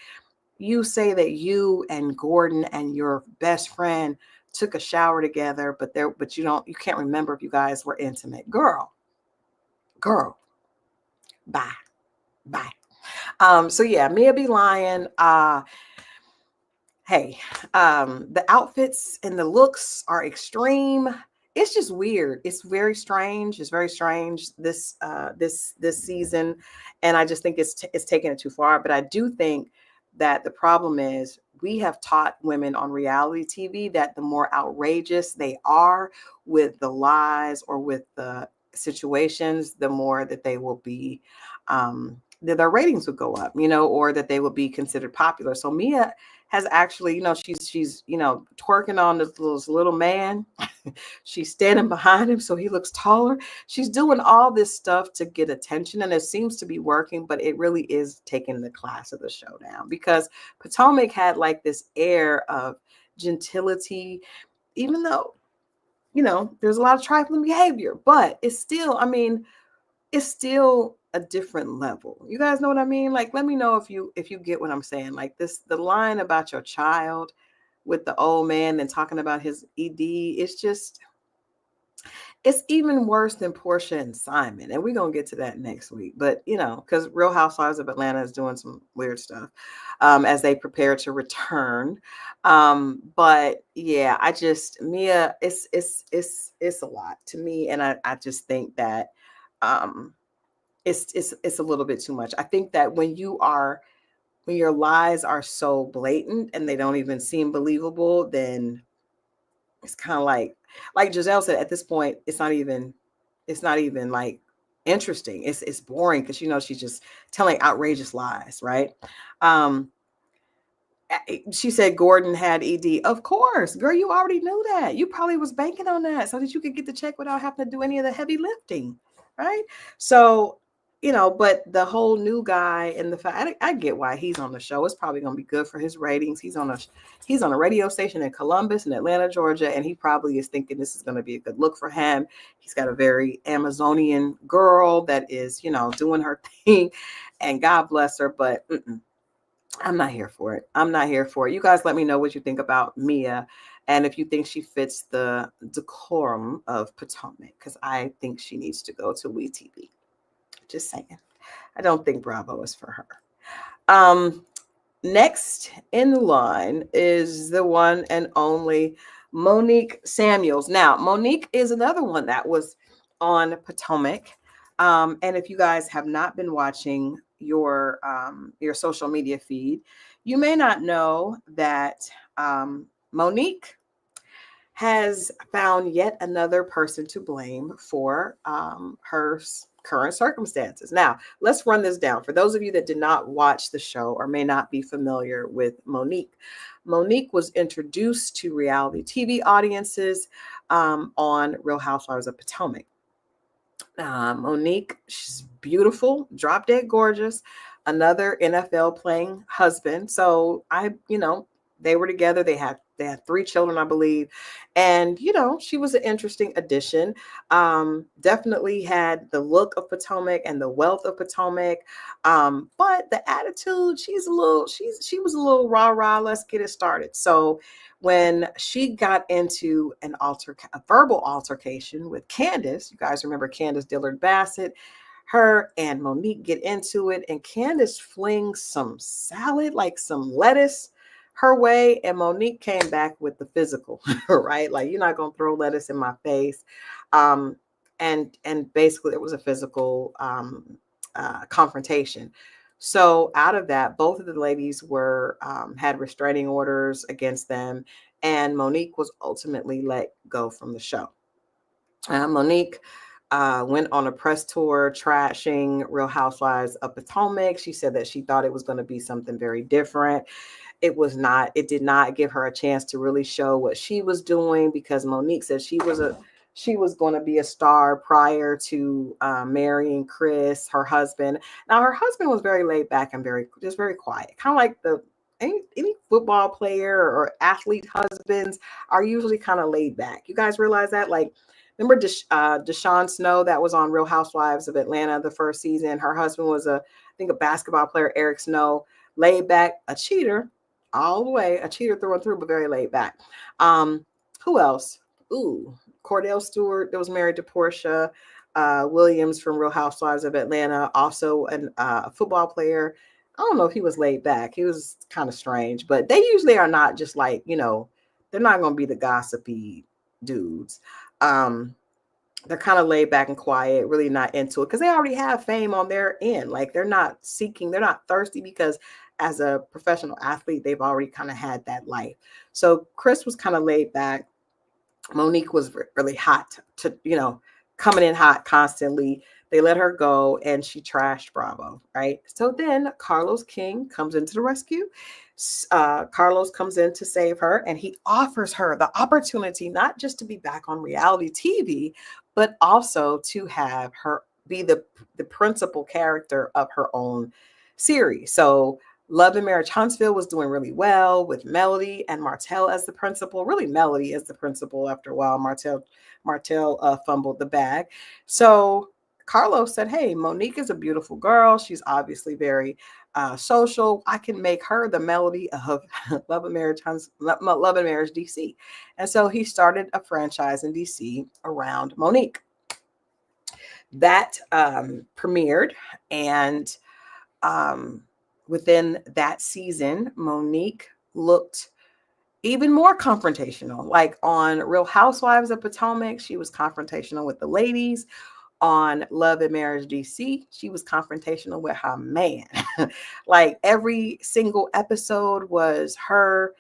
you say that you and Gordon and your best friend took a shower together, but you can't remember if you guys were intimate. Girl, bye. So yeah, Mia be lying. Hey, the outfits and the looks are extreme. It's just weird. It's very strange. It's very strange this season, and I just think it's taking it too far. But I do think that the problem is we have taught women on reality TV that the more outrageous they are with the lies or with the situations, the more that they will be, that their ratings would go up, or that they will be considered popular. So Mia has actually, she's twerking on this little man. She's standing behind him so he looks taller. She's doing all this stuff to get attention, and it seems to be working, but it really is taking the class of the show down, because Potomac had like this air of gentility, even though, there's a lot of trifling behavior, but it's still, it's still a different level. You guys know what I mean? Like, let me know if you get what I'm saying. Like the line about your child with the old man and talking about his ED, it's even worse than Portia and Simon. And we're going to get to that next week. But, because Real Housewives of Atlanta is doing some weird stuff as they prepare to return. But yeah, Mia, it's a lot to me. And I just think that it's a little bit too much. I think that when your lies are so blatant and they don't even seem believable, then it's kind of like Giselle said, at this point, it's not even like interesting. It's boring because she's just telling outrageous lies, right? She said Gordon had ED. Of course, girl, you already knew that. You probably was banking on that so that you could get the check without having to do any of the heavy lifting, right? So, but the whole new guy and the fact, I get why he's on the show. It's probably going to be good for his ratings. He's on a radio station in Columbus and Atlanta, Georgia, and he probably is thinking this is going to be a good look for him. He's got a very Amazonian girl that is, doing her thing, and God bless her, but I'm not here for it. You guys let me know what you think about Mia and if you think she fits the decorum of Potomac, because I think she needs to go to WeTV. Just saying. I don't think Bravo is for her. Next in line is the one and only Monique Samuels. Now, Monique is another one that was on Potomac. And if you guys have not been watching your social media feed, you may not know that Monique has found yet another person to blame for her current circumstances. Now, let's run this down. For those of you that did not watch the show or may not be familiar with Monique, Monique was introduced to reality TV audiences on Real Housewives of Potomac. Monique, she's beautiful, drop dead gorgeous, another NFL playing husband. So they were together. They had 3 children, I believe. And, she was an interesting addition. Definitely had the look of Potomac and the wealth of Potomac. But the attitude, she was a little rah-rah, let's get it started. So when she got into a verbal altercation with Candace, you guys remember Candace Dillard Bassett, her and Monique get into it, and Candace flings some salad, like some lettuce, her way, and Monique came back with the physical, right? Like, you're not going to throw lettuce in my face. And basically it was a physical confrontation. So out of that, both of the ladies had restraining orders against them, and Monique was ultimately let go from the show. Monique went on a press tour trashing Real Housewives of Potomac. She said that she thought it was going to be something very different. It was not. It did not give her a chance to really show what she was doing, because Monique said she was going to be a star prior to marrying Chris, her husband. Now, her husband was very laid back and very quiet, kind of like any football player or athlete husbands are usually kind of laid back. You guys realize that? Like, remember Deshaun Snow that was on Real Housewives of Atlanta the first season? Her husband was I think a basketball player, Eric Snow, laid back, a cheater all the way, a cheater through and through, but very laid back. Who else? Cordell Stewart, that was married to Portia Williams from Real Housewives of Atlanta, also a football player. I don't know if he was laid back. He was kind of strange, but they usually are not just like, they're not going to be the gossipy dudes. They're kind of laid back and quiet, really not into it, because they already have fame on their end. Like, they're not seeking, they're not thirsty, because as a professional athlete, they've already kind of had that life. So Chris was kind of laid back. Monique was really hot to, coming in hot constantly. They let her go and she trashed Bravo, right? So then Carlos King comes into the rescue. Carlos comes in to save her, and he offers her the opportunity not just to be back on reality TV, but also to have her be the principal character of her own series. So Love and Marriage Huntsville was doing really well with Melody and Martell as the principal. Really, Melody as the principal. After a while, Martell fumbled the bag. So Carlos said, "Hey, Monique is a beautiful girl. She's obviously very social. I can make her the Melody of Love and Marriage DC." And so he started a franchise in DC around Monique. That premiered, and within that season, Monique looked even more confrontational. Like on Real Housewives of Potomac, she was confrontational with the ladies. On Love and Marriage DC, she was confrontational with her man. Like every single episode was her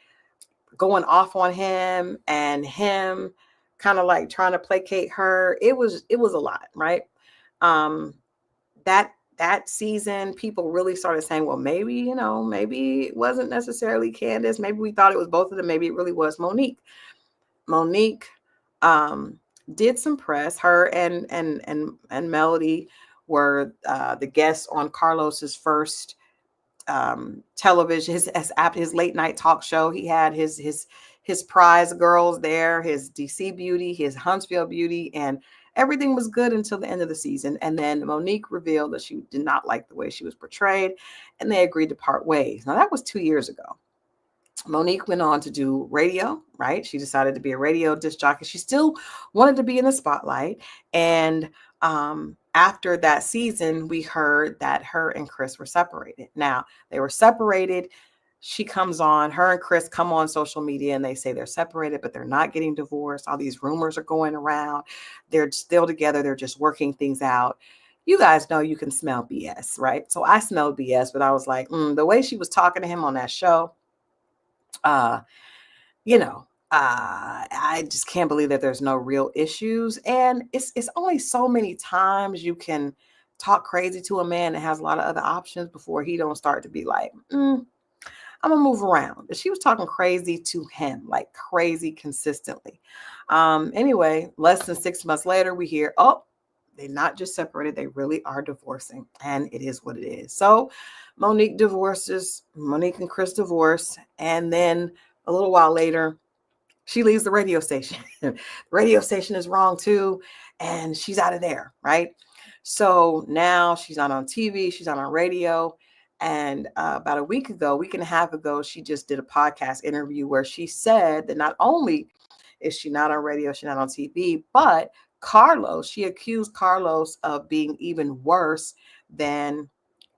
going off on him and him kind of like trying to placate her. It was a lot, right? That season, people really started saying, well, maybe it wasn't necessarily Candace. Maybe we thought it was both of them. Maybe it really was Monique. Monique did some press. Her and Melody were the guests on Carlos's first television, his late night talk show. He had his prize girls there, his DC beauty, his Huntsville beauty, and everything was good until the end of the season. And then Monique revealed that she did not like the way she was portrayed, and they agreed to part ways. Now, that was 2 years ago. Monique went on to do radio, right? She decided to be a radio disc jockey. She still wanted to be in the spotlight. And after that season, we heard that her and Chris were separated. Now, they were separated. She comes on, her and Chris come on social media and they say they're separated, but they're not getting divorced. All these rumors are going around. They're still together. They're just working things out. You guys know you can smell BS, right? So I smelled BS, but I was like, the way she was talking to him on that show, I just can't believe that there's no real issues. And it's only so many times you can talk crazy to a man that has a lot of other options before he don't start to be like, I'm gonna move around. She was talking crazy to him, like crazy consistently. Anyway, less than 6 months later, we hear, oh, they're not just separated, they really are divorcing. And it is what it is. So Monique and Chris divorce. And then a little while later, she leaves the radio station. The radio station is wrong too. And she's out of there, right? So now she's not on TV, she's not on radio. And about a week and a half ago, she just did a podcast interview where she said that not only is she not on radio, she's not on TV, but she accused Carlos of being even worse than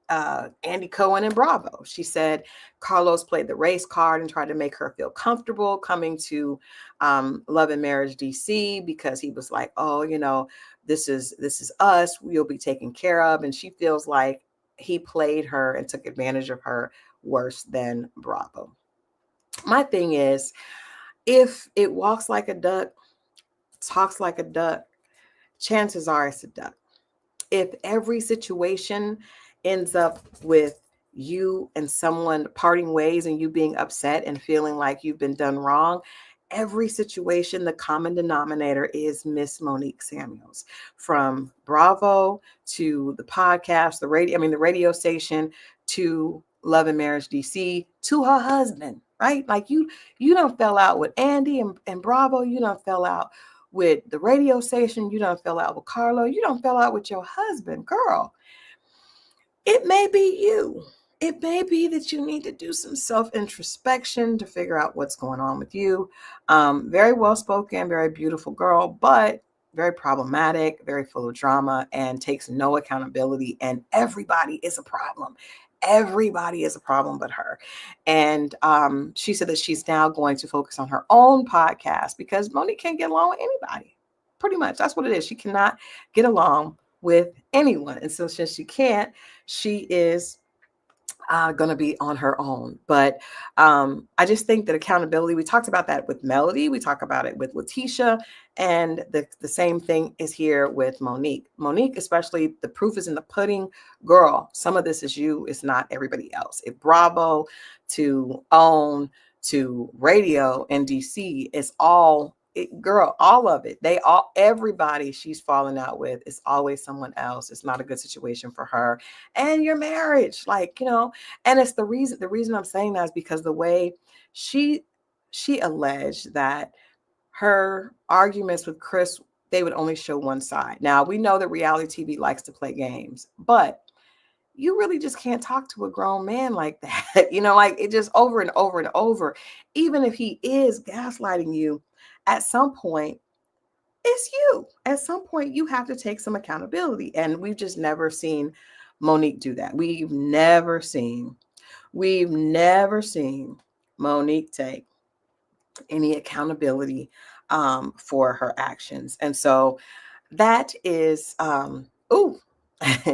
Andy Cohen and Bravo. She said Carlos played the race card and tried to make her feel comfortable coming to Love and Marriage DC because he was like, oh, this is us. We'll be taken care of. And she feels like he played her and took advantage of her worse than Bravo. My thing is, if it walks like a duck, talks like a duck, chances are it's a duck. If every situation ends up with you and someone parting ways and you being upset and feeling like you've been done wrong, every situation, the common denominator is Miss Monique Samuels. From Bravo to the podcast, the radio station, to Love and Marriage DC, to her husband, right? Like you don't fell out with Andy and Bravo. You don't fell out with the radio station. You don't fell out with Carlo. You don't fell out with your husband, girl. It may be you. It may be that you need to do some self-introspection to figure out what's going on with you. Very well-spoken, very beautiful girl, but very problematic, very full of drama, and takes no accountability. And everybody is a problem. Everybody is a problem but her. And she said that she's now going to focus on her own podcast because Monique can't get along with anybody. Pretty much. That's what it is. She cannot get along with anyone. And so since she can't, she is going to be on her own. But I just think that accountability, we talked about that with Melody, we talk about it with Letitia, and the same thing is here with Monique. Monique, especially, the proof is in the pudding. Girl, some of this is you, it's not everybody else. If Bravo to OWN to radio in DC, it's all girl, all of it. Everybody she's falling out with is always someone else. It's not a good situation for her and your marriage, and it's the reason I'm saying that is because the way she alleged that her arguments with Chris, they would only show one side. Now, we know that reality TV likes to play games, but you really just can't talk to a grown man like that. It just over and over and over. Even if he is gaslighting you, at some point, it's you. At some point, you have to take some accountability. And we've just never seen Monique do that. We've never seen Monique take any accountability for her actions. And so that is,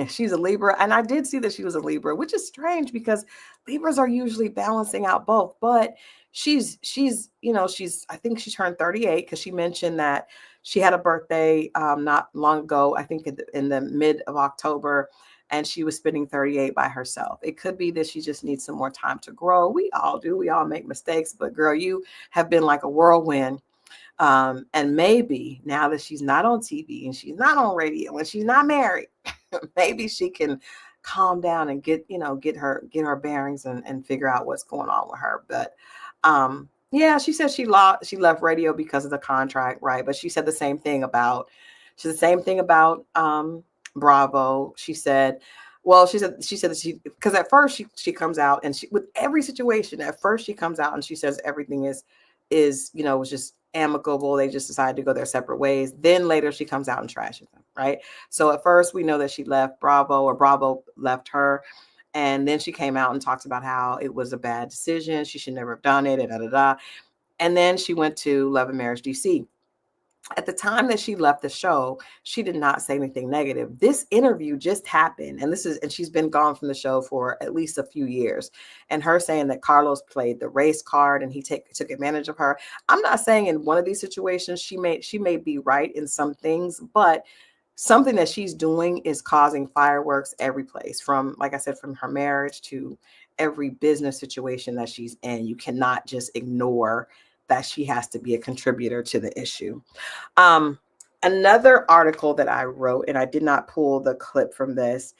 she's a Libra. And I did see that she was a Libra, which is strange because Libras are usually balancing out both. But she's I think she turned 38 because she mentioned that she had a birthday not long ago, I think in the mid of October, and she was spending 38 by herself. It could be that she just needs some more time to grow. We all do. We all make mistakes. But girl, you have been like a whirlwind. And maybe now that she's not on TV and she's not on radio and she's not married, maybe she can calm down and get her bearings and figure out what's going on with her. But yeah, she said she left radio because of the contract, right? But she said the same thing about Bravo. She said that because at first she comes out and with every situation, at first she comes out and she says everything is was just amicable. They just decided to go their separate ways. Then later she comes out and trashes them, right? So at first we know that she left Bravo, or Bravo left her. And then she came out and talked about how it was a bad decision. She should never have done it. And then she went to Love Marriage DC. At the time that she left the show, she did not say anything negative. This interview just happened, and she's been gone from the show for at least a few years. And her saying that Carlos played the race card and he took advantage of her. I'm not saying in one of these situations she may be right in some things, but something that she's doing is causing fireworks every place, from, like I said, from her marriage to every business situation that she's in. You cannot just ignore that she has to be a contributor to the issue. Another article that I wrote, and I did not pull the clip from this,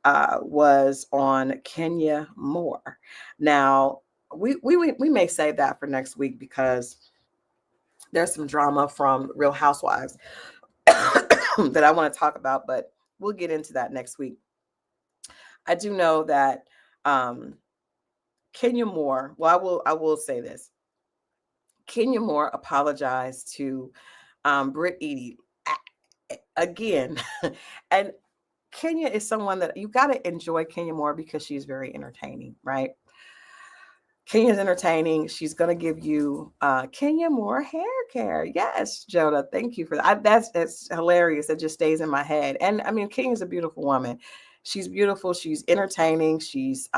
was on Kenya Moore. Now, we may save that for next week because there's some drama from Real Housewives that I want to talk about, but we'll get into that next week. I do know that Kenya Moore, well, I will say this. Kenya Moore apologized to Britt Eady again. And Kenya is someone that you got to enjoy Kenya Moore because she's very entertaining, right? Kenya's entertaining. She's going to give you Kenya Moore hair care. Yes, Jonah, thank you for that. That's hilarious. It just stays in my head. And I mean, Kenya's a beautiful woman. She's beautiful. She's entertaining. She's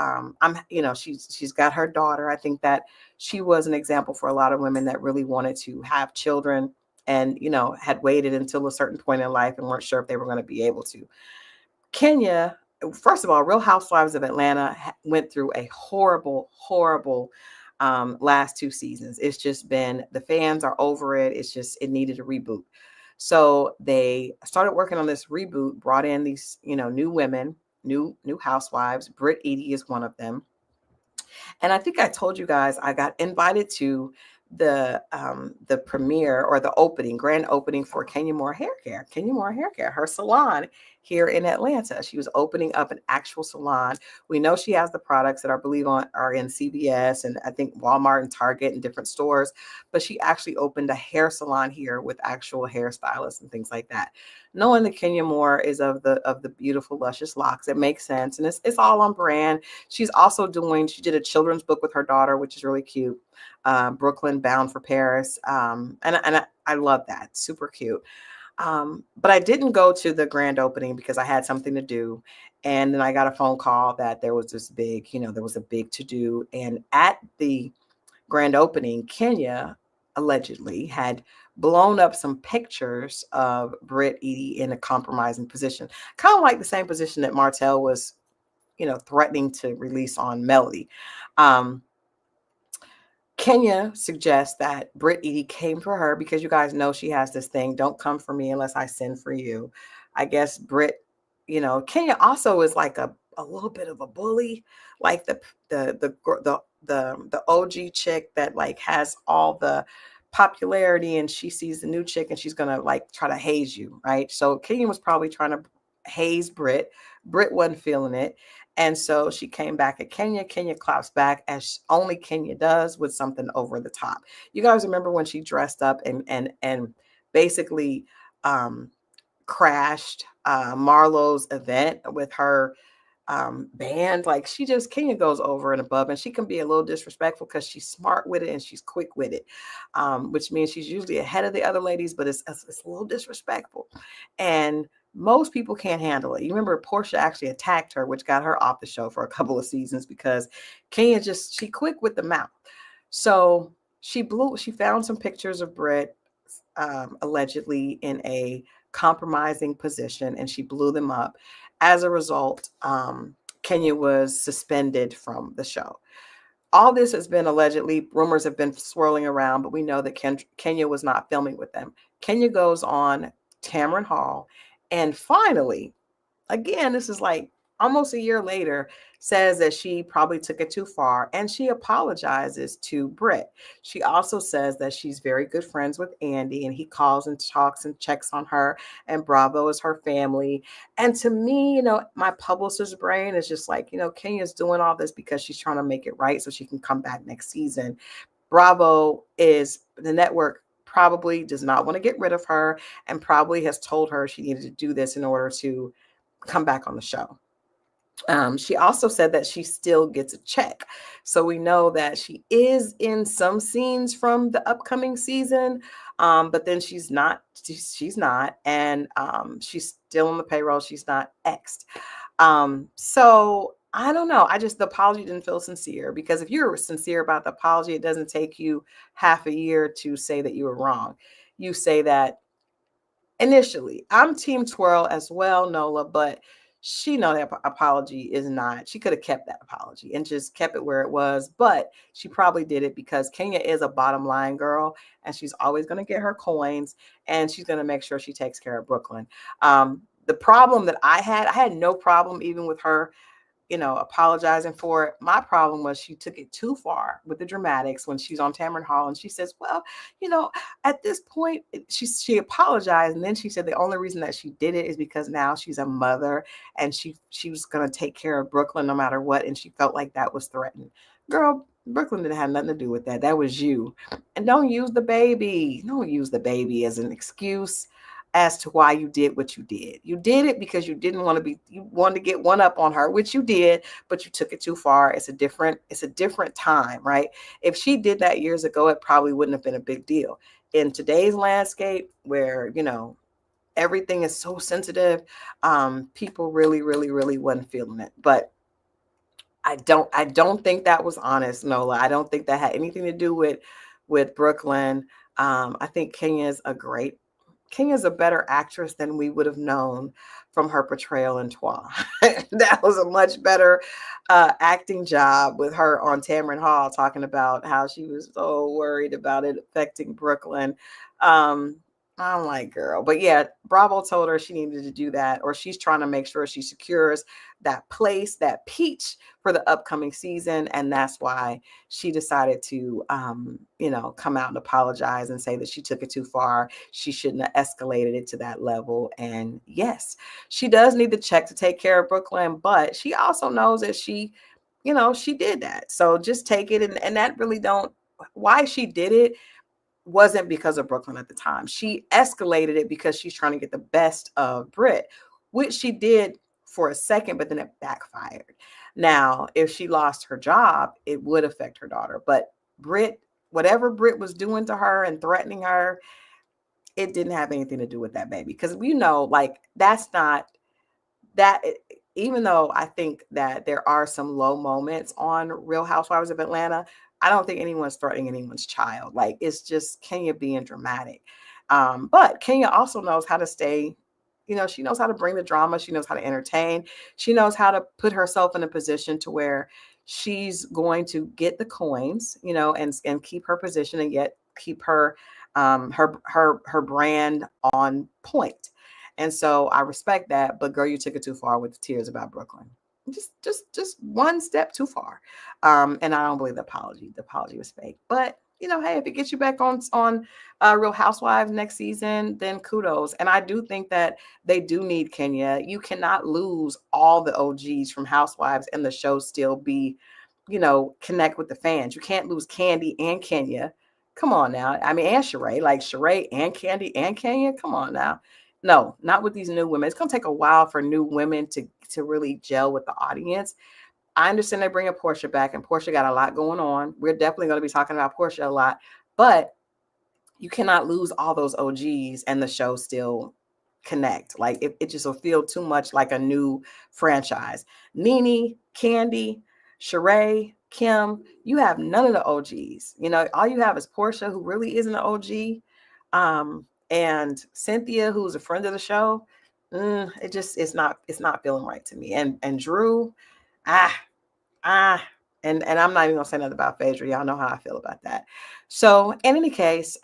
she's got her daughter. I think that she was an example for a lot of women that really wanted to have children and, had waited until a certain point in life and weren't sure if they were going to be able to. Kenya, first of all, Real Housewives of Atlanta went through a horrible, horrible last 2 seasons. It's just been, the fans are over it. It needed a reboot. So they started working on this reboot, brought in these, new women, new housewives. Britt Eady is one of them. And I think I told you guys I got invited to the premiere, or the grand opening for Kenya Moore Hair Care, her salon here in Atlanta. She was opening up an actual salon. We know she has the products that I believe are in CVS and I think Walmart and Target and different stores, but she actually opened a hair salon here with actual hairstylists and things like that. Knowing that Kenya Moore is of the beautiful, luscious locks, it makes sense. And it's all on brand. She did a children's book with her daughter, which is really cute. Brooklyn Bound for Paris. And I love that. Super cute. But I didn't go to the grand opening because I had something to do. And then I got a phone call that there was this big, there was a big to do. And at the grand opening, Kenya allegedly had blown up some pictures of Britt Edie in a compromising position, kind of like the same position that Martell was, threatening to release on Melody. Kenya suggests that Britt Edie came for her because you guys know she has this thing, don't come for me unless I send for you. I guess Britt, Kenya also is like a little bit of a bully, like the OG chick that like has all the popularity, and she sees the new chick and she's gonna like try to haze you, right? So Kenya was probably trying to haze Britt. Britt wasn't feeling it. And so she came back at Kenya. Kenya claps back as only Kenya does, with something over the top. You guys remember when she dressed up and basically crashed Marlo's event with her band? Like Kenya goes over and above, and she can be a little disrespectful because she's smart with it and she's quick with it, which means she's usually ahead of the other ladies, but it's a little disrespectful. And most people can't handle it. You remember Portia actually attacked her, which got her off the show for a couple of seasons because Kenya she quick with the mouth. So she found some pictures of Britt allegedly in a compromising position, and she blew them up. As a result, Kenya was suspended from the show. All this has been allegedly, rumors have been swirling around, but we know that Kenya was not filming with them. Kenya goes on Tamron Hall, and finally, again, this is like almost a year later, says that she probably took it too far, and she apologizes to Britt. She also says that she's very good friends with Andy, and he calls and talks and checks on her, and Bravo is her family. And to me, my publicist's brain is just like, Kenya's doing all this because she's trying to make it right so she can come back next season. Bravo is the network probably does not want to get rid of her, and probably has told her she needed to do this in order to come back on the show. She also said that she still gets a check. So we know that she is in some scenes from the upcoming season, but then she's not. And she's still on the payroll. She's not X'd. So I don't know. The apology didn't feel sincere, because if you're sincere about the apology, it doesn't take you half a year to say that you were wrong. You say that initially. I'm team twirl as well, Nola, but she know that apology is not, she could have kept that apology and just kept it where it was, but she probably did it because Kenya is a bottom line girl, and she's always going to get her coins, and she's going to make sure she takes care of Brooklyn. The problem that I had no problem even with her, apologizing for it. My problem was she took it too far with the dramatics when she's on Tamron Hall, and she says, well, at this point, she apologized, and then she said the only reason that she did it is because now she's a mother, and she was going to take care of Brooklyn no matter what, and she felt like that was threatened. Girl, Brooklyn didn't have nothing to do with that. That was you. And don't use the baby. Don't use the baby as an excuse as to why you did what you did. You did it because you wanted to get one up on her, which you did, but you took it too far. It's a different time, right? If she did that years ago, it probably wouldn't have been a big deal. In today's landscape where, everything is so sensitive, people really, really, really wasn't feeling it. But I don't think that was honest, Nola. I don't think that had anything to do with Brooklyn. I think Kenya's a better actress than we would have known from her portrayal in Toi. That was a much better acting job with her on Tamron Hall, talking about how she was so worried about it affecting Brooklyn. I'm like, girl. But yeah, Bravo told her she needed to do that, or she's trying to make sure she secures that place, that peach for the upcoming season. And that's why she decided to, come out and apologize and say that she took it too far. She shouldn't have escalated it to that level. And yes, she does need the check to take care of Brooklyn, but she also knows that she did that. So just take it. And that really why she did it wasn't because of Brooklyn at the time. She escalated it because she's trying to get the best of Britt, which she did for a second, but then it backfired. Now, if she lost her job, it would affect her daughter. But Britt, whatever Britt was doing to her and threatening her, it didn't have anything to do with that baby. Because, you know, like, that's not that. Even though I think that there are some low moments on Real Housewives of Atlanta, I don't think anyone's threatening anyone's child. Like, it's just Kenya being dramatic. But Kenya also knows how to stay, you know, she knows how to bring the drama. She knows how to entertain. She knows how to put herself in a position to where she's going to get the coins, you know, and keep her position and yet keep her her brand on point. And so I respect that, but girl, you took it too far with the tears about Brooklyn. Just one step too far. And I don't believe the apology. The apology was fake. But you know, hey, if it gets you back on Real Housewives next season, then kudos. And I do think that they do need Kenya. You cannot lose all the OGs from Housewives and the show still be, you know, connect with the fans. You can't lose Candy and Kenya. Come on now. I mean, and Sheree, like Sheree and Candy and Kenya. Come on now. No, not with these new women. It's going to take a while for new women to really gel with the audience. I understand they bring a Portia back, and Portia got a lot going on. We're definitely going to be talking about Portia a lot, but you cannot lose all those OGs and the show still connect. Like, it just will feel too much like a new franchise. Nene, Candy, Sheree, Kim, you have none of the OGs. You know, all you have is Portia, who really isn't an OG. And Cynthia, who's a friend of the show, it's not feeling right to me. And Drew, and I'm not even gonna say nothing about Phaedra. Y'all know how I feel about that. So in any case, those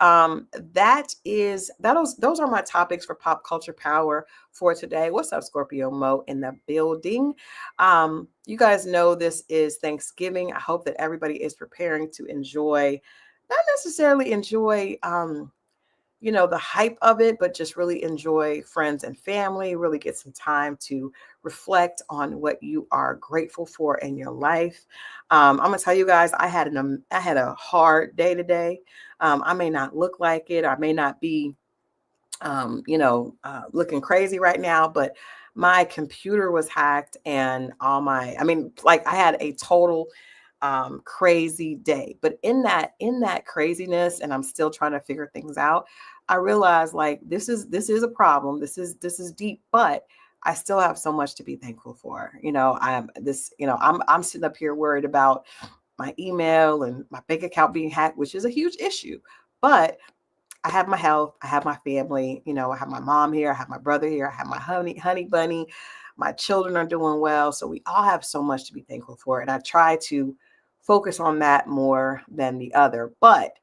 are my topics for Pop Culture Power for today. What's up, Scorpio Mo in the building? You guys know this is Thanksgiving. I hope that everybody is preparing to enjoy, not necessarily enjoy you know, the hype of it, but just really enjoy friends and family, really get some time to reflect on what you are grateful for in your life. I'm gonna tell you guys, I had a hard day today. I may not look like it, I may not be, looking crazy right now, but my computer was hacked and I had a total crazy day. But in that craziness, and I'm still trying to figure things out, I realized, like, this is a problem. This is deep, but I still have so much to be thankful for. You know, I'm sitting up here worried about my email and my bank account being hacked, which is a huge issue. But I have my health, I have my family, you know, I have my mom here, I have my brother here, I have my honey bunny, my children are doing well. So we all have so much to be thankful for. And I try to focus on that more than the other. But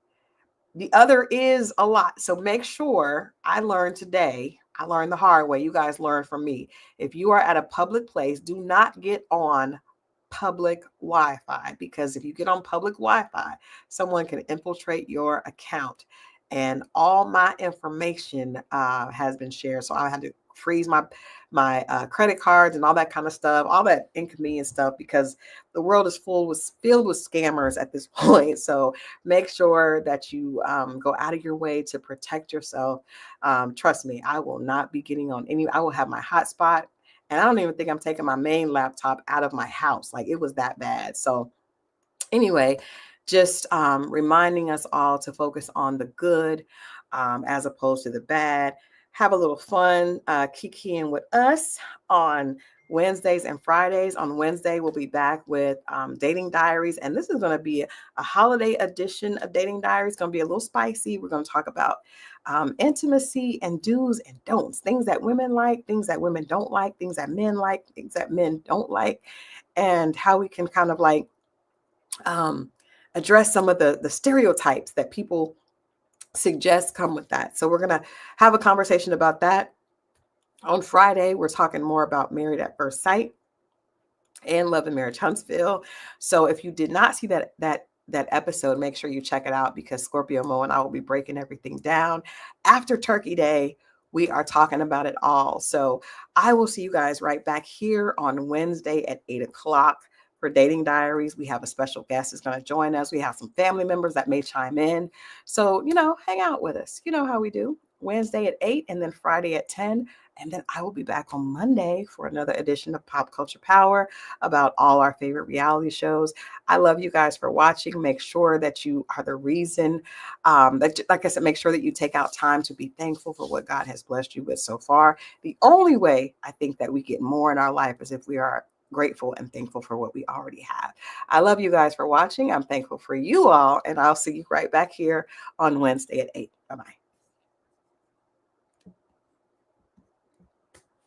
the other is a lot. So make sure, I learned the hard way. You guys learn from me. If you are at a public place, do not get on public Wi-Fi, because if you get on public Wi-Fi, someone can infiltrate your account. And all my information has been shared. So I had to freeze my credit cards and all that kind of stuff, all that inconvenient stuff, because the world is filled with scammers at this point. So make sure that you go out of your way to protect yourself. Trust me, I will not be getting on I will have my hotspot, and I don't even think I'm taking my main laptop out of my house. Like, it was that bad. So anyway, just reminding us all to focus on the good as opposed to the bad. Have a little fun kikiing with us on Wednesdays and Fridays. On Wednesday, we'll be back with Dating Diaries. And this is going to be a holiday edition of Dating Diaries. It's going to be a little spicy. We're going to talk about intimacy and do's and don'ts, things that women like, things that women don't like, things that men like, things that men don't like, and how we can kind of like address some of the stereotypes that people suggest come with that. So we're going to have a conversation about that. On Friday, we're talking more about Married at First Sight and Love Marriage Huntsville. So if you did not see that episode, make sure you check it out, because Scorpio Mo and I will be breaking everything down. After Turkey Day, we are talking about it all. So I will see you guys right back here on Wednesday at 8:00 for Dating Diaries. We have a special guest that's going to join us. We have some family members that may chime in. So, hang out with us. You know how we do. Wednesday at 8 and then Friday at 10. And then I will be back on Monday for another edition of Pop Culture Power about all our favorite reality shows. I love you guys for watching. Make sure that you are the reason that, like I said, make sure that you take out time to be thankful for what God has blessed you with so far. The only way I think that we get more in our life is if we are grateful and thankful for what we already have. I love you guys for watching. I'm thankful for you all, and I'll see you right back here on Wednesday at 8. Bye-bye.